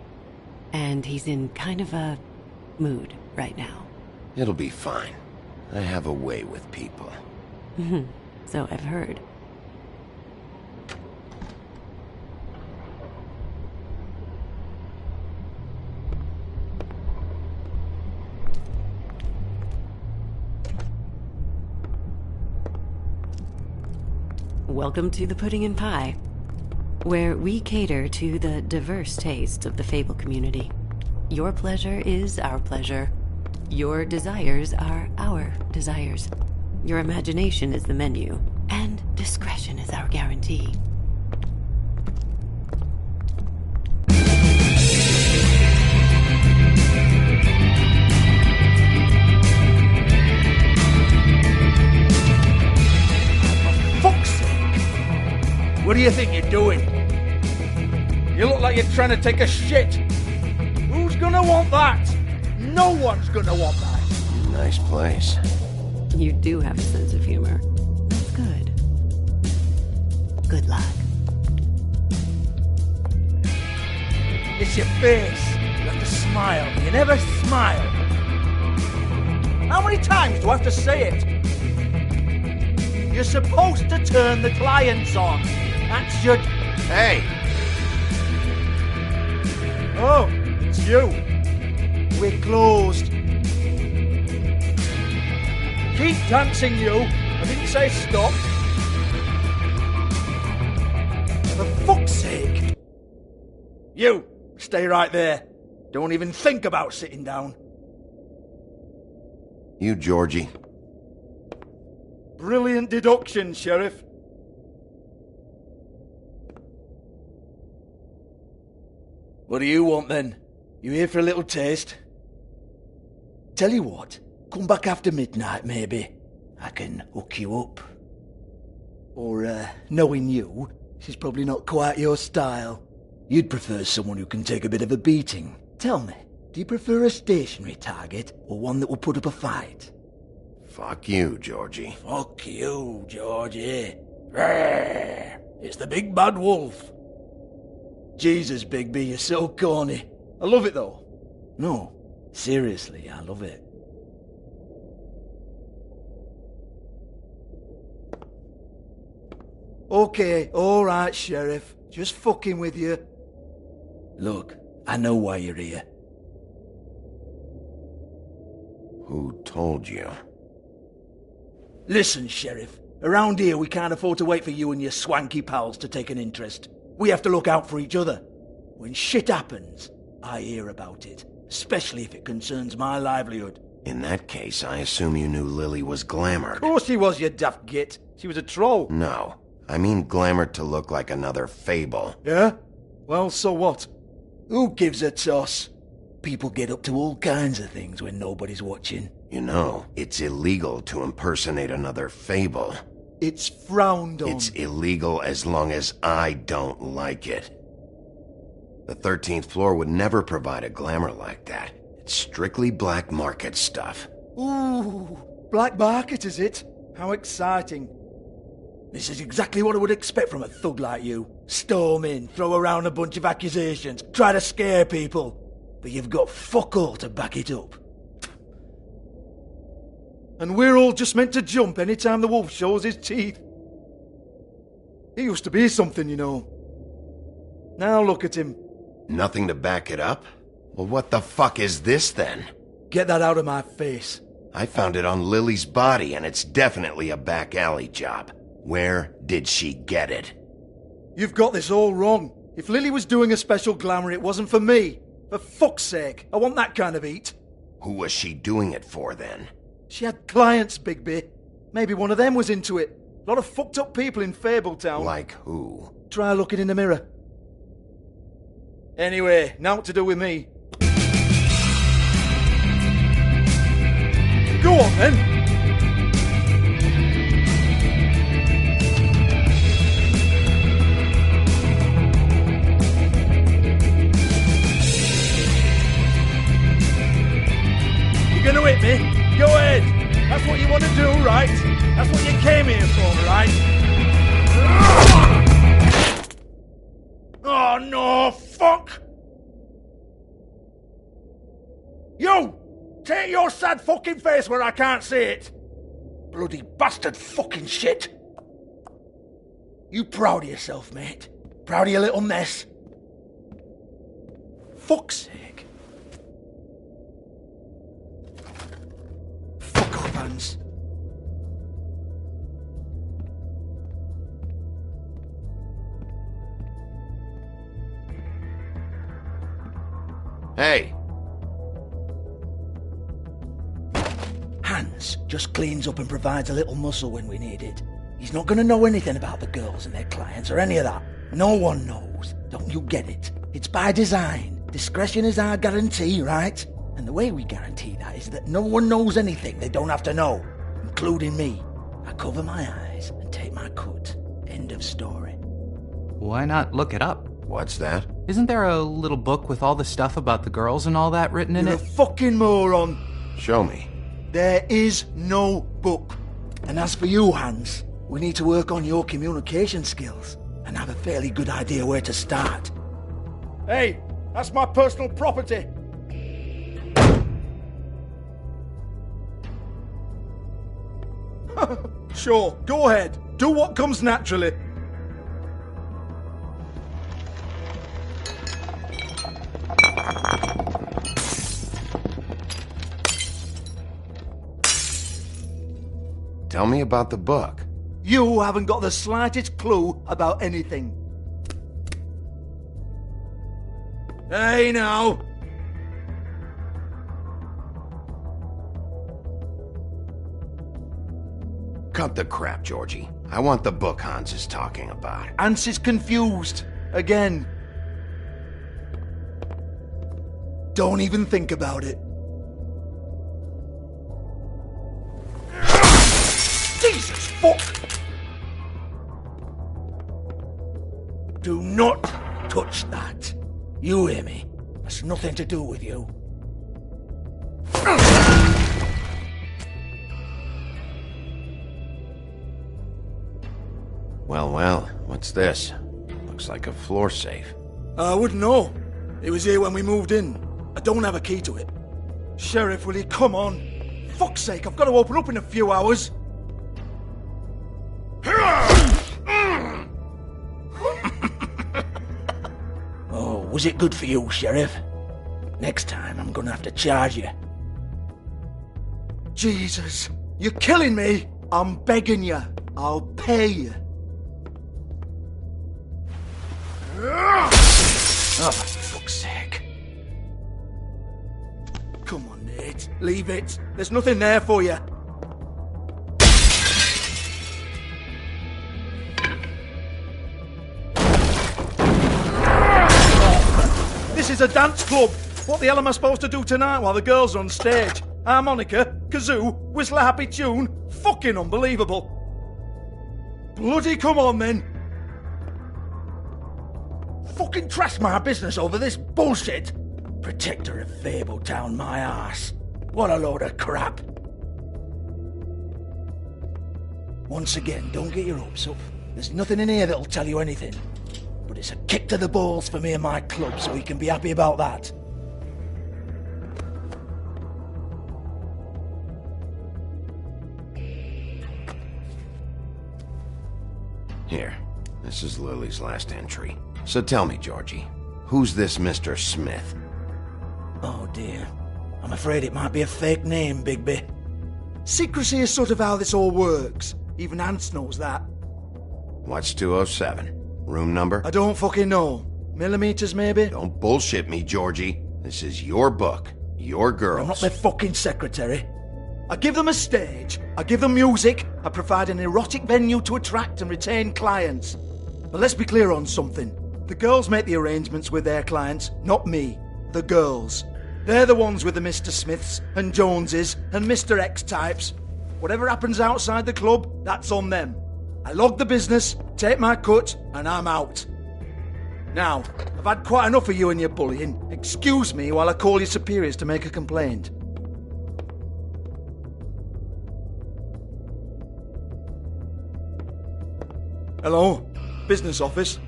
And he's in kind of a mood right now. It'll be fine. I have a way with people. So I've heard. Welcome to the Pudding and Pie, where we cater to the diverse tastes of the Fable community. Your pleasure is our pleasure. Your desires are our desires. Your imagination is the menu, and discretion is our guarantee. What do you think you're doing? You look like you're trying to take a shit. Who's gonna want that? No one's gonna want that. Nice place. You do have a sense of humor. That's good. Good luck. It's your face. You have to smile. You never smile. How many times do I have to say it? You're supposed to turn the clients on. That's your... Hey! Oh, it's you. We're closed. Keep dancing, you. I didn't say stop. For fuck's sake. You, stay right there. Don't even think about sitting down. You, Georgie. Brilliant deduction, Sheriff. What do you want, then? You here for a little taste? Tell you what, come back after midnight, maybe. I can hook you up. Or, knowing you, she's probably not quite your style. You'd prefer someone who can take a bit of a beating. Tell me, do you prefer a stationary target, or one that will put up a fight? Fuck you, Georgie. Fuck you, Georgie. Rawr. It's the big bad wolf. Jesus, Bigby, you're so corny. I love it, though. No, seriously, I love it. Okay, alright, Sheriff. Just fucking with you. Look, I know why you're here. Who told you? Listen, Sheriff. Around here, we can't afford to wait for you and your swanky pals to take an interest. We have to look out for each other. When shit happens, I hear about it. Especially if it concerns my livelihood. In that case, I assume you knew Lily was glamored. Of course she was, you daft git. She was a troll. No. I mean glamored to look like another fable. Yeah? Well, so what? Who gives a toss? People get up to all kinds of things when nobody's watching. You know, it's illegal to impersonate another fable. It's frowned on. It's illegal as long as I don't like it. The 13th floor would never provide a glamour like that. It's strictly black market stuff. Ooh, black market is it? How exciting. This is exactly what I would expect from a thug like you. Storm in, throw around a bunch of accusations, try to scare people. But you've got fuck all to back it up. And we're all just meant to jump any time the wolf shows his teeth. He used to be something, you know. Now look at him. Nothing to back it up? Well, what the fuck is this then? Get that out of my face. I found it on Lily's body, and it's definitely a back alley job. Where did she get it? You've got this all wrong. If Lily was doing a special glamour, it wasn't for me. For fuck's sake, I want that kind of eat. Who was she doing it for, then? She had clients, Bigby. Maybe one of them was into it. A lot of fucked up people in Fabletown. Like who? Try looking in the mirror. Anyway, now what to do with me. Go on, then. You're gonna hit me? Go ahead. That's what you want to do, right? That's what you came here for, right? Oh, no, fuck! You! Take your sad fucking face where I can't see it! Bloody bastard fucking shit! You proud of yourself, mate? Proud of your little mess? Fuck's sake. Fuck off, Hans. Hey! Hans just cleans up and provides a little muscle when we need it. He's not going to know anything about the girls and their clients or any of that. No one knows. Don't you get it? It's by design. Discretion is our guarantee, right? And the way we guarantee that is that no one knows anything they don't have to know, including me. I cover my eyes and take my cut. End of story. Why not look it up? What's that? Isn't there a little book with all the stuff about the girls and all that written in You're it? a fucking moron. Show me. There is no book. And as for you, Hans, we need to work on your communication skills and have a fairly good idea where to start. Hey, that's my personal property. Sure, go ahead. Do what comes naturally. Tell me about the book. You haven't got the slightest clue about anything. Hey, now. Cut the crap, Georgie. I want the book Hans is talking about. Hans is confused. Again. Don't even think about it. Jesus fuck! Do not touch that. You hear me? That's nothing to do with you. Well, what's this? Looks like a floor safe. I wouldn't know. It was here when we moved in. I don't have a key to it. Sheriff, will you come on? Fuck's sake, I've got to open up in a few hours. Oh, Was it good for you, Sheriff? Next time, I'm gonna have to charge you. Jesus, you're killing me! I'm begging you. I'll pay you. Oh, for fuck's sake. Come on, Nate. Leave it. There's nothing there for you. This is a dance club. What the hell am I supposed to do tonight while the girls are on stage? Harmonica, kazoo, whistle a happy tune? Fucking unbelievable. Bloody come on then. Fucking trash my business over this bullshit. Protector of Fabletown, my ass. What a load of crap. Once again, don't get your hopes up. There's nothing in here that'll tell you anything. But it's a kick to the balls for me and my club, so we can be happy about that. Here, this is Lily's last entry. So tell me, Georgie, who's this Mr. Smith? Oh dear. I'm afraid it might be a fake name, Bigby. Secrecy is sort of how this all works. Even Ants knows that. What's 207? Room number? I don't fucking know. Millimeters, maybe? Don't bullshit me, Georgie. This is your book. Your girls. I'm not their fucking secretary. I give them a stage. I give them music. I provide an erotic venue to attract and retain clients. But let's be clear on something. The girls make the arrangements with their clients, not me. The girls. They're the ones with the Mr. Smiths and Joneses and Mr. X types. Whatever happens outside the club, that's on them. I log the business, take my cut, and I'm out. Now, I've had quite enough of you and your bullying. Excuse me while I call your superiors to make a complaint. Hello? Business office?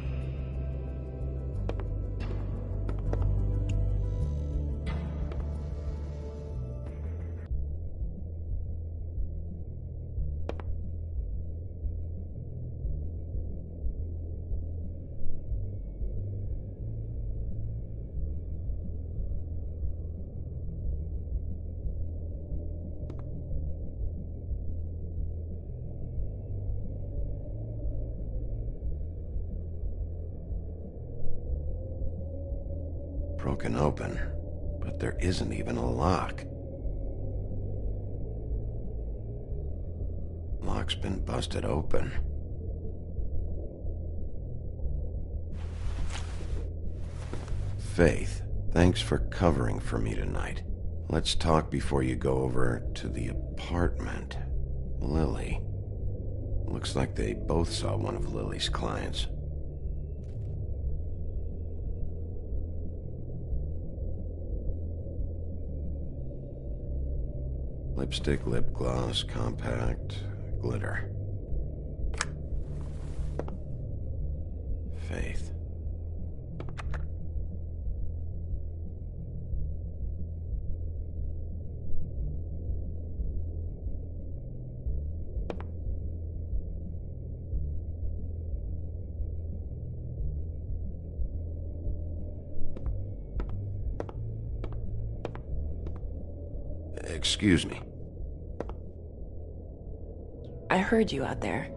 Broken open, but there isn't even a lock. Lock's been busted open. Faith, thanks for covering for me tonight. Let's talk before you go over to the apartment. Lily. Looks like they both saw one of Lily's clients. Lipstick, lip gloss, compact, glitter. Faith. Excuse me. I heard you out there.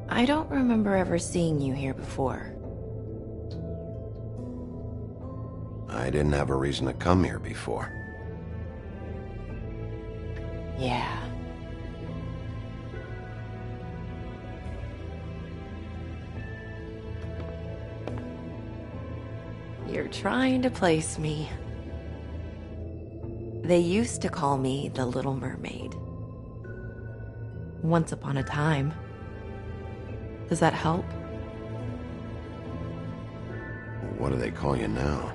I don't remember ever seeing you here before. I didn't have a reason to come here before. Yeah. You're trying to place me. They used to call me the Little Mermaid. Once upon a time. Does that help? What do they call you now?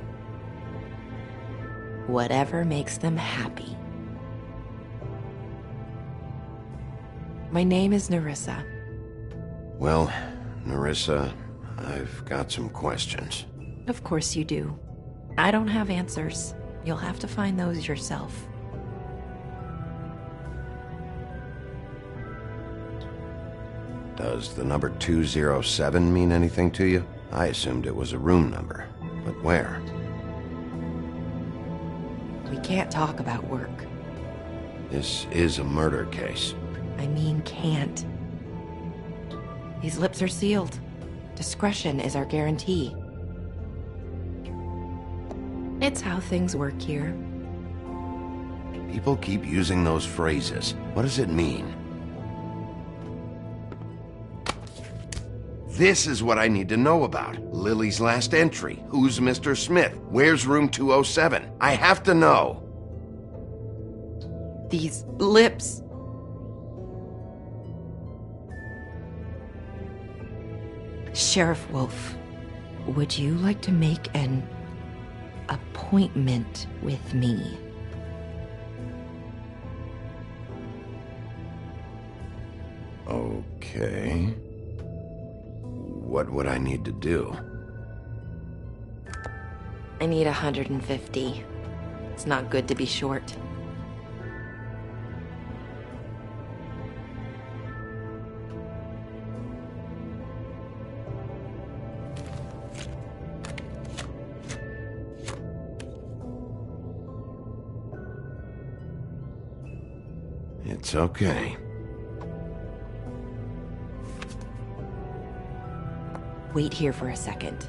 Whatever makes them happy. My name is Nerissa. Well, Nerissa, I've got some questions. Of course you do. I don't have answers. You'll have to find those yourself. Does the number 207 mean anything to you? I assumed it was a room number, but where? We can't talk about work. This is a murder case. I mean, can't. These lips are sealed. Discretion is our guarantee. It's how things work here. People keep using those phrases. What does it mean? This is what I need to know about. Lily's last entry. Who's Mr. Smith? Where's room 207? I have to know. These lips. Sheriff Wolf, would you like to make an appointment with me? Okay. What would I need to do? I need 150. It's not good to be short. It's okay. Wait here for a second.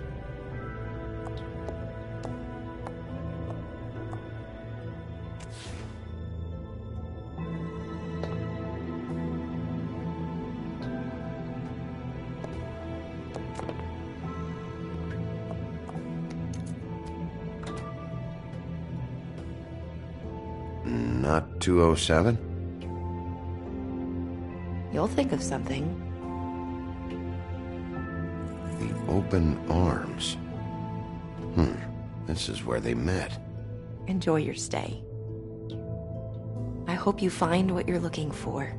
Not 207? You'll think of something. The open arms. This is where they met. Enjoy your stay. I hope you find what you're looking for.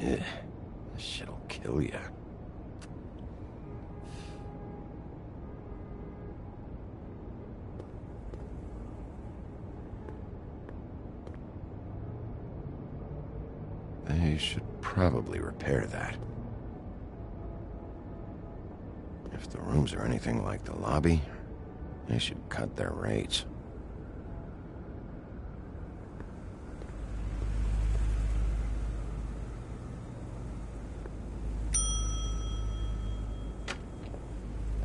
This shit'll kill ya. They should probably repair that. If the rooms are anything like the lobby, they should cut their rates.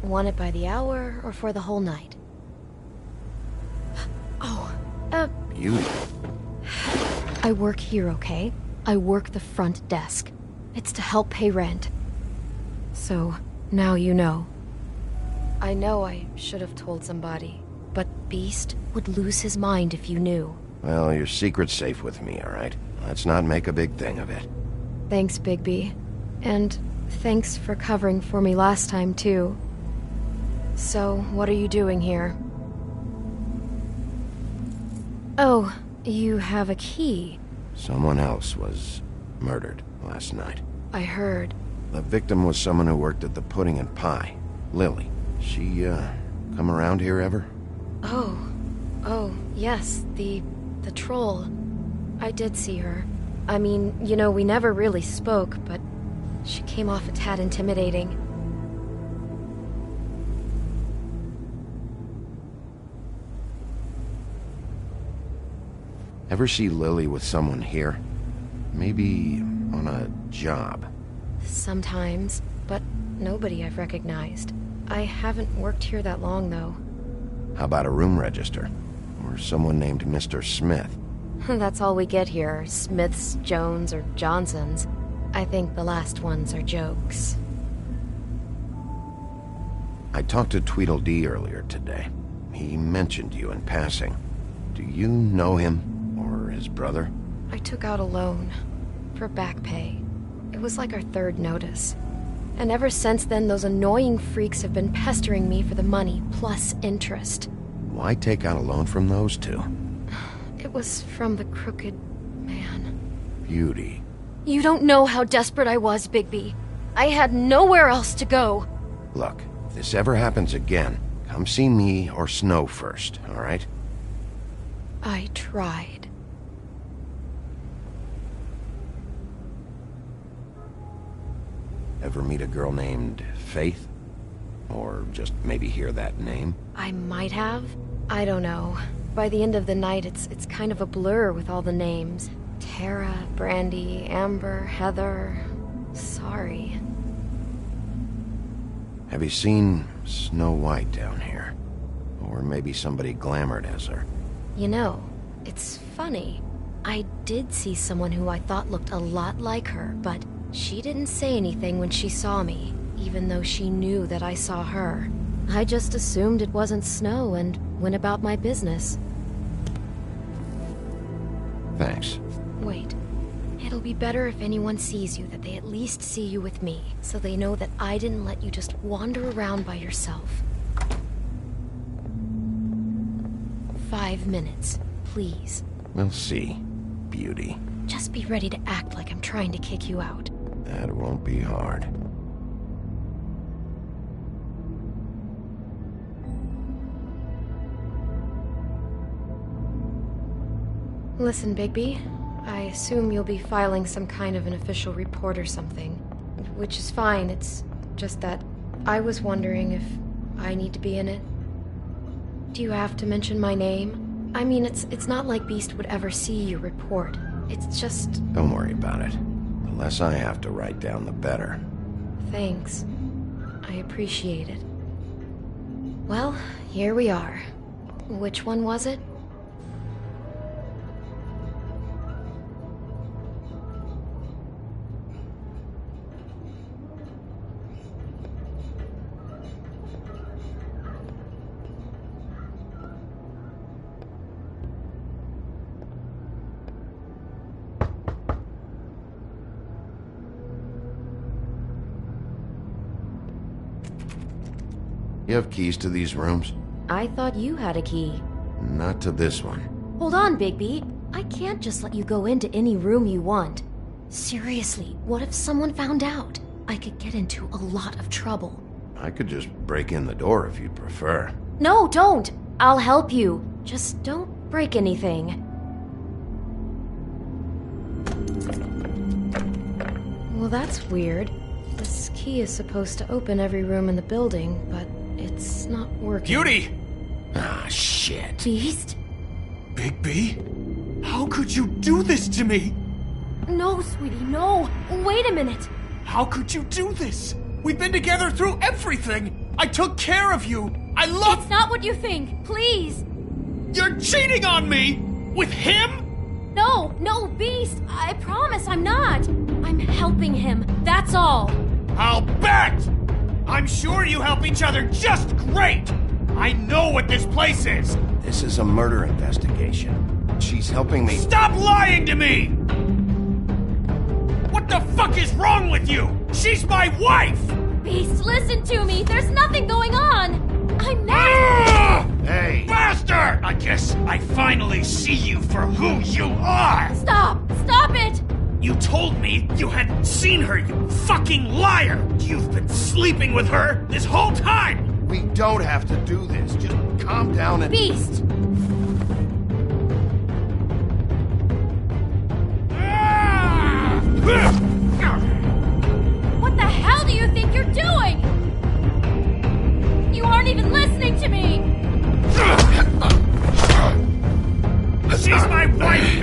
Want it by the hour or for the whole night? Oh, Beauty. I work here, okay? I work the front desk. It's to help pay rent. So, now you know. I know I should have told somebody, but Beast would lose his mind if you knew. Well, your secret's safe with me, all right? Let's not make a big thing of it. Thanks, Bigby. And thanks for covering for me last time, too. So, what are you doing here? Oh, you have a key. Someone else was murdered last night. I heard. The victim was someone who worked at the Pudding and Pie. Lily. She, come around here ever? Oh, yes, the troll. I did see her. I mean, you know, we never really spoke, but she came off a tad intimidating. Ever see Lily with someone here? Maybe on a job. Sometimes, but nobody I've recognized. I haven't worked here that long, though. How about a room register? Or someone named Mr. Smith? That's all we get here, Smiths, Jones, or Johnsons. I think the last ones are jokes. I talked to Tweedledee earlier today. He mentioned you in passing. Do you know him? Or his brother? I took out a loan. For back pay. It was like our third notice. And ever since then, those annoying freaks have been pestering me for the money, plus interest. Why take out a loan from those two? It was from the crooked man. Beauty. You don't know how desperate I was, Bigby. I had nowhere else to go. Look, if this ever happens again, come see me or Snow first, all right? I tried. Ever meet a girl named Faith? Or just maybe hear that name? I might have. I don't know. By the end of the night, it's kind of a blur with all the names. Tara, Brandy, Amber, Heather... Sorry. Have you seen Snow White down here? Or maybe somebody glamored as her? You know, it's funny. I did see someone who I thought looked a lot like her, but she didn't say anything when she saw me, even though she knew that I saw her. I just assumed it wasn't Snow and went about my business. Thanks. Wait. It'll be better if anyone sees you that they at least see you with me, so they know that I didn't let you just wander around by yourself. 5 minutes, please. We'll see, Beauty. Just be ready to act like I'm trying to kick you out. That won't be hard. Listen, Bigby. I assume you'll be filing some kind of an official report or something. Which is fine, it's just that I was wondering if I need to be in it. Do you have to mention my name? I mean, it's not like Beast would ever see your report. It's just... Don't worry about it. The less I have to write down, the better. Thanks. I appreciate it. Well, here we are. Which one was it? You have keys to these rooms? I thought you had a key. Not to this one. Hold on, Bigby. I can't just let you go into any room you want. Seriously, what if someone found out? I could get into a lot of trouble. I could just break in the door if you'd prefer. No, don't! I'll help you. Just don't break anything. Well, that's weird. This key is supposed to open every room in the building, but it's not working. Beauty! Ah, shit. Beast? Bigby? How could you do this to me? No, sweetie, no. Wait a minute. How could you do this? We've been together through everything. I took care of you. I love... It's not what you think. Please. You're cheating on me! With him? No, Beast. I promise I'm not. I'm helping him. That's all. I'll bet! I'm sure you help each other just great! I know what this place is! This is a murder investigation. She's helping me... Stop lying to me! What the fuck is wrong with you? She's my wife! Beast, listen to me. There's nothing going on. I'm not... Hey! Bastard! I guess I finally see you for who you are! Stop! Stop it! You told me you hadn't seen her, you fucking liar! You've been sleeping with her this whole time! We don't have to do this. Just calm down and... Beast! What the hell do you think you're doing? You aren't even listening to me! She's my wife,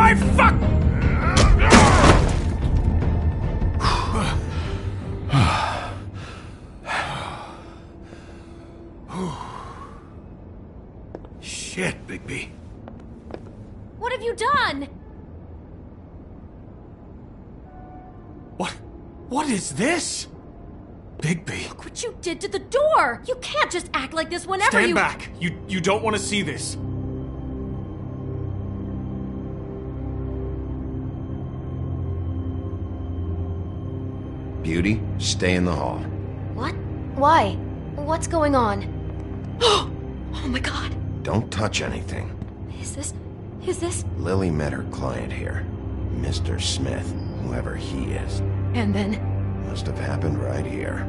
my fuck! Shit, Bigby. What have you done? What is this? Bigby. Look what you did to the door! You can't just act like this whenever Stand back! You don't want to see this. Beauty, stay in the hall. What? Why? What's going on? Oh my god. Don't touch anything. Is this? Lily met her client here. Mr. Smith, whoever he is. And then? Must have happened right here.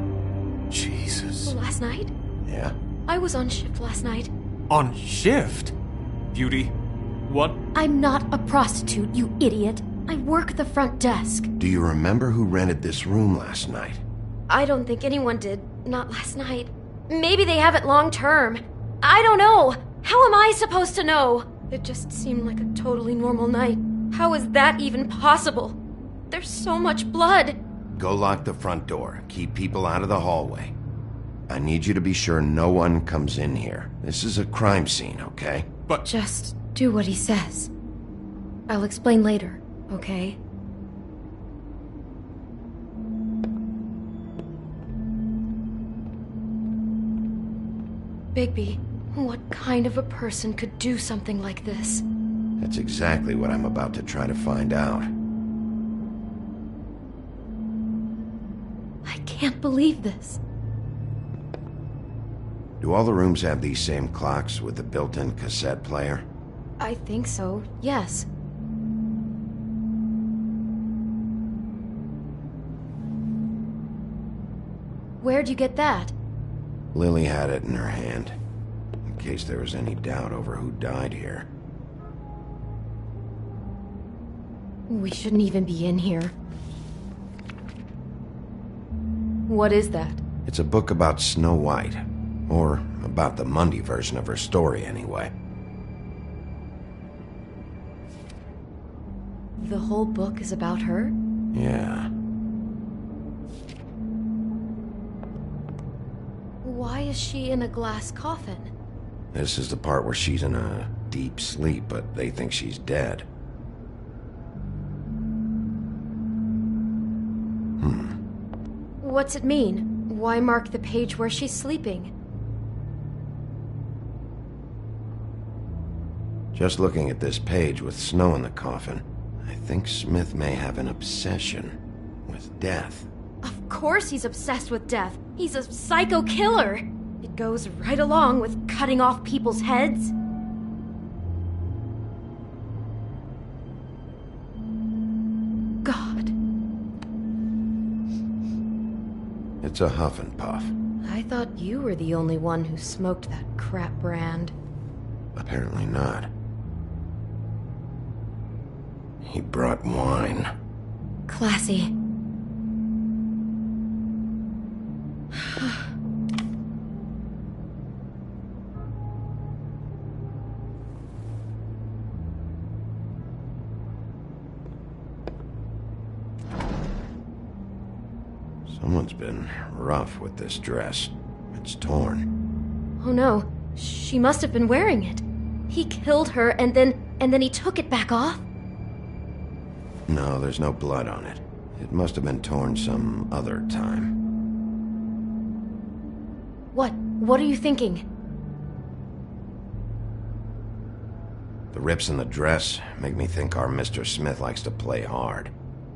Jesus. Last night? Yeah? I was on shift last night. On shift? Beauty, what? I'm not a prostitute, you idiot. I work the front desk. Do you remember who rented this room last night? I don't think anyone did. Not last night. Maybe they have it long term. I don't know. How am I supposed to know? It just seemed like a totally normal night. How is that even possible? There's so much blood. Go lock the front door. Keep people out of the hallway. I need you to be sure no one comes in here. This is a crime scene, okay? But... Just do what he says. I'll explain later, okay? Bigby, what kind of a person could do something like this? That's exactly what I'm about to try to find out. I can't believe this. Do all the rooms have these same clocks with the built-in cassette player? I think so, yes. Where'd you get that? Lily had it in her hand, in case there was any doubt over who died here. We shouldn't even be in here. What is that? It's a book about Snow White. Or about the Mundy version of her story, anyway. The whole book is about her? Yeah. Why is she in a glass coffin? This is the part where she's in a deep sleep, but they think she's dead. What's it mean? Why mark the page where she's sleeping? Just looking at this page with Snow in the coffin, I think Smith may have an obsession with death. Of course he's obsessed with death. He's a psycho killer. It goes right along with cutting off people's heads. God. It's a huff and puff. I thought you were the only one who smoked that crap brand. Apparently not. He brought wine. Classy. Someone's been rough with this dress. It's torn. Oh no, she must have been wearing it. He killed her and then he took it back off? No, there's no blood on it. It must have been torn some other time. What are you thinking? The rips in the dress make me think our Mr. Smith likes to play hard.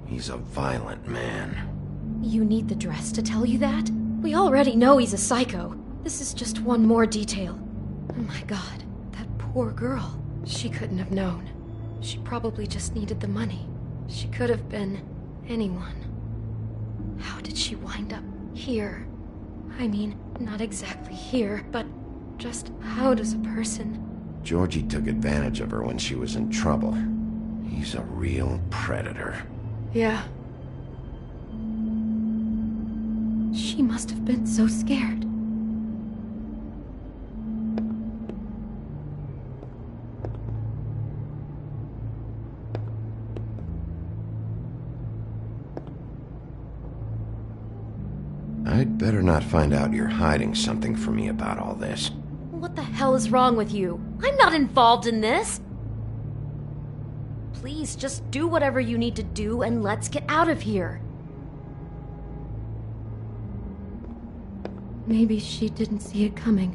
He's a violent man. You need the dress to tell you that? We already know he's a psycho. This is just one more detail. Oh my god, that poor girl. She couldn't have known. She probably just needed the money. She could have been anyone. How did she wind up here? I mean, not exactly here, but just how does a person... Georgie took advantage of her when she was in trouble. He's a real predator. Yeah. She must have been so scared. I'd better not find out you're hiding something from me about all this. What the hell is wrong with you? I'm not involved in this! Please, just do whatever you need to do and let's get out of here. Maybe she didn't see it coming.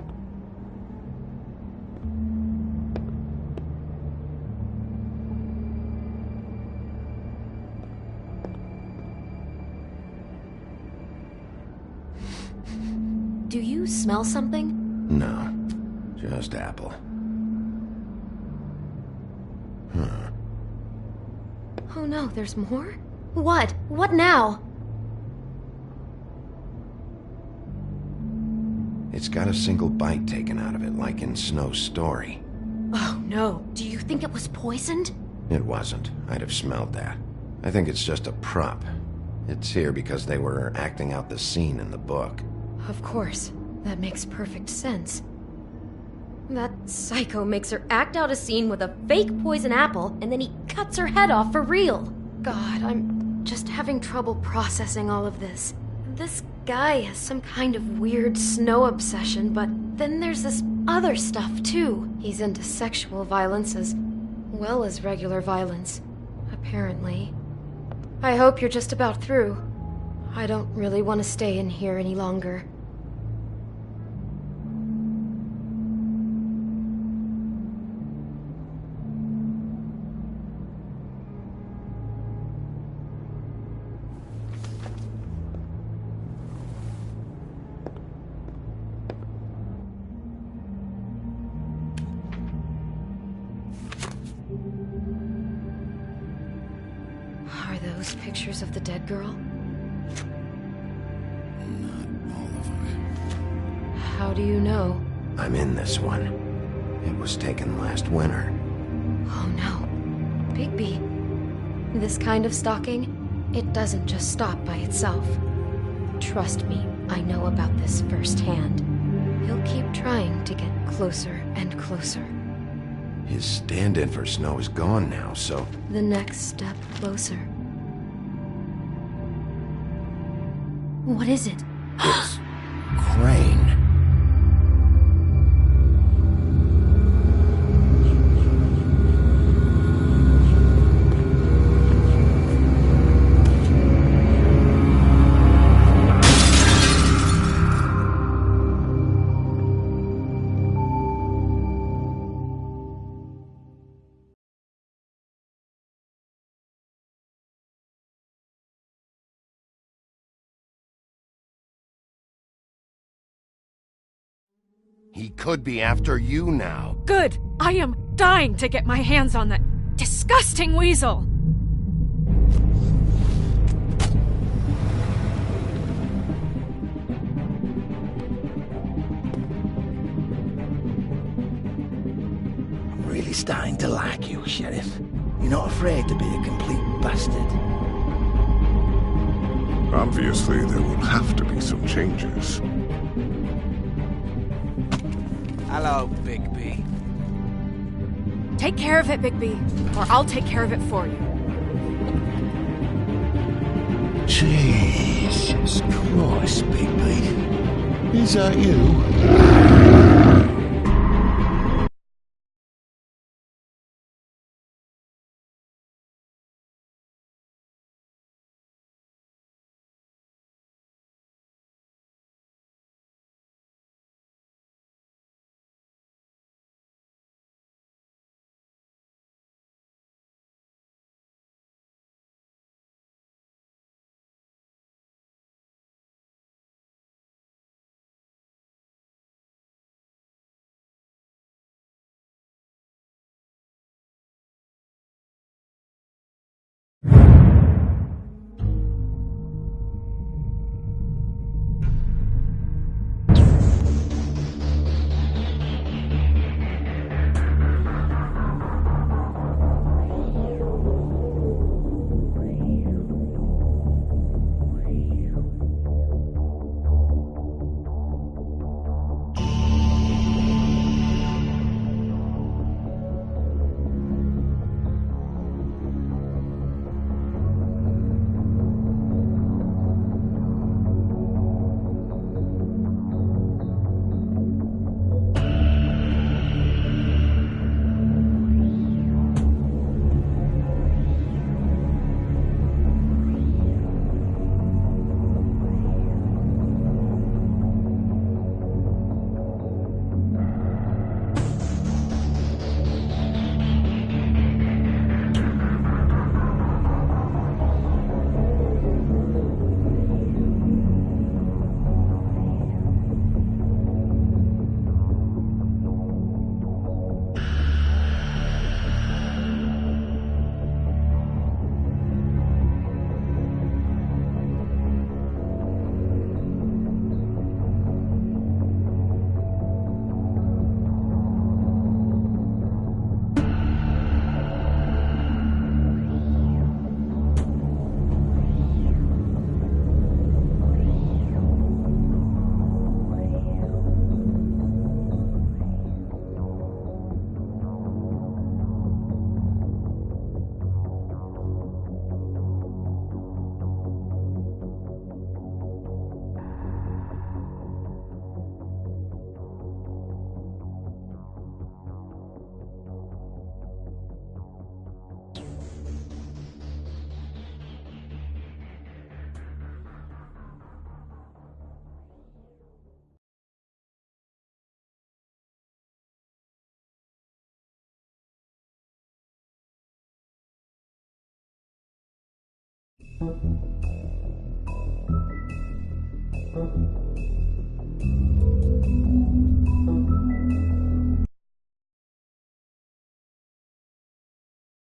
Do you smell something? No, just apple. Huh. Oh no, there's more? What? What now? It's got a single bite taken out of it, like in Snow's story. Oh no, do you think it was poisoned? It wasn't. I'd have smelled that. I think it's just a prop. It's here because they were acting out the scene in the book. Of course. That makes perfect sense. That psycho makes her act out a scene with a fake poison apple, and then he cuts her head off for real. God, I'm just having trouble processing all of this. This guy has some kind of weird snow obsession, but then there's this other stuff too. He's into sexual violence as well as regular violence, apparently. I hope you're just about through. I don't really want to stay in here any longer. Those pictures of the dead girl? Not all of them. How do you know? I'm in this one. It was taken last winter. Oh no. Bigby. This kind of stalking, it doesn't just stop by itself. Trust me, I know about this firsthand. He'll keep trying to get closer and closer. His stand-in for Snow is gone now, so... The next step closer. What is it? It's... Crane. He could be after you now. Good! I am dying to get my hands on that disgusting weasel! I'm really starting to like you, Sheriff. You're not afraid to be a complete bastard. Obviously, there will have to be some changes. Hello, Bigby. Take care of it, Bigby, or I'll take care of it for you. Jesus Christ, Bigby. Is that you?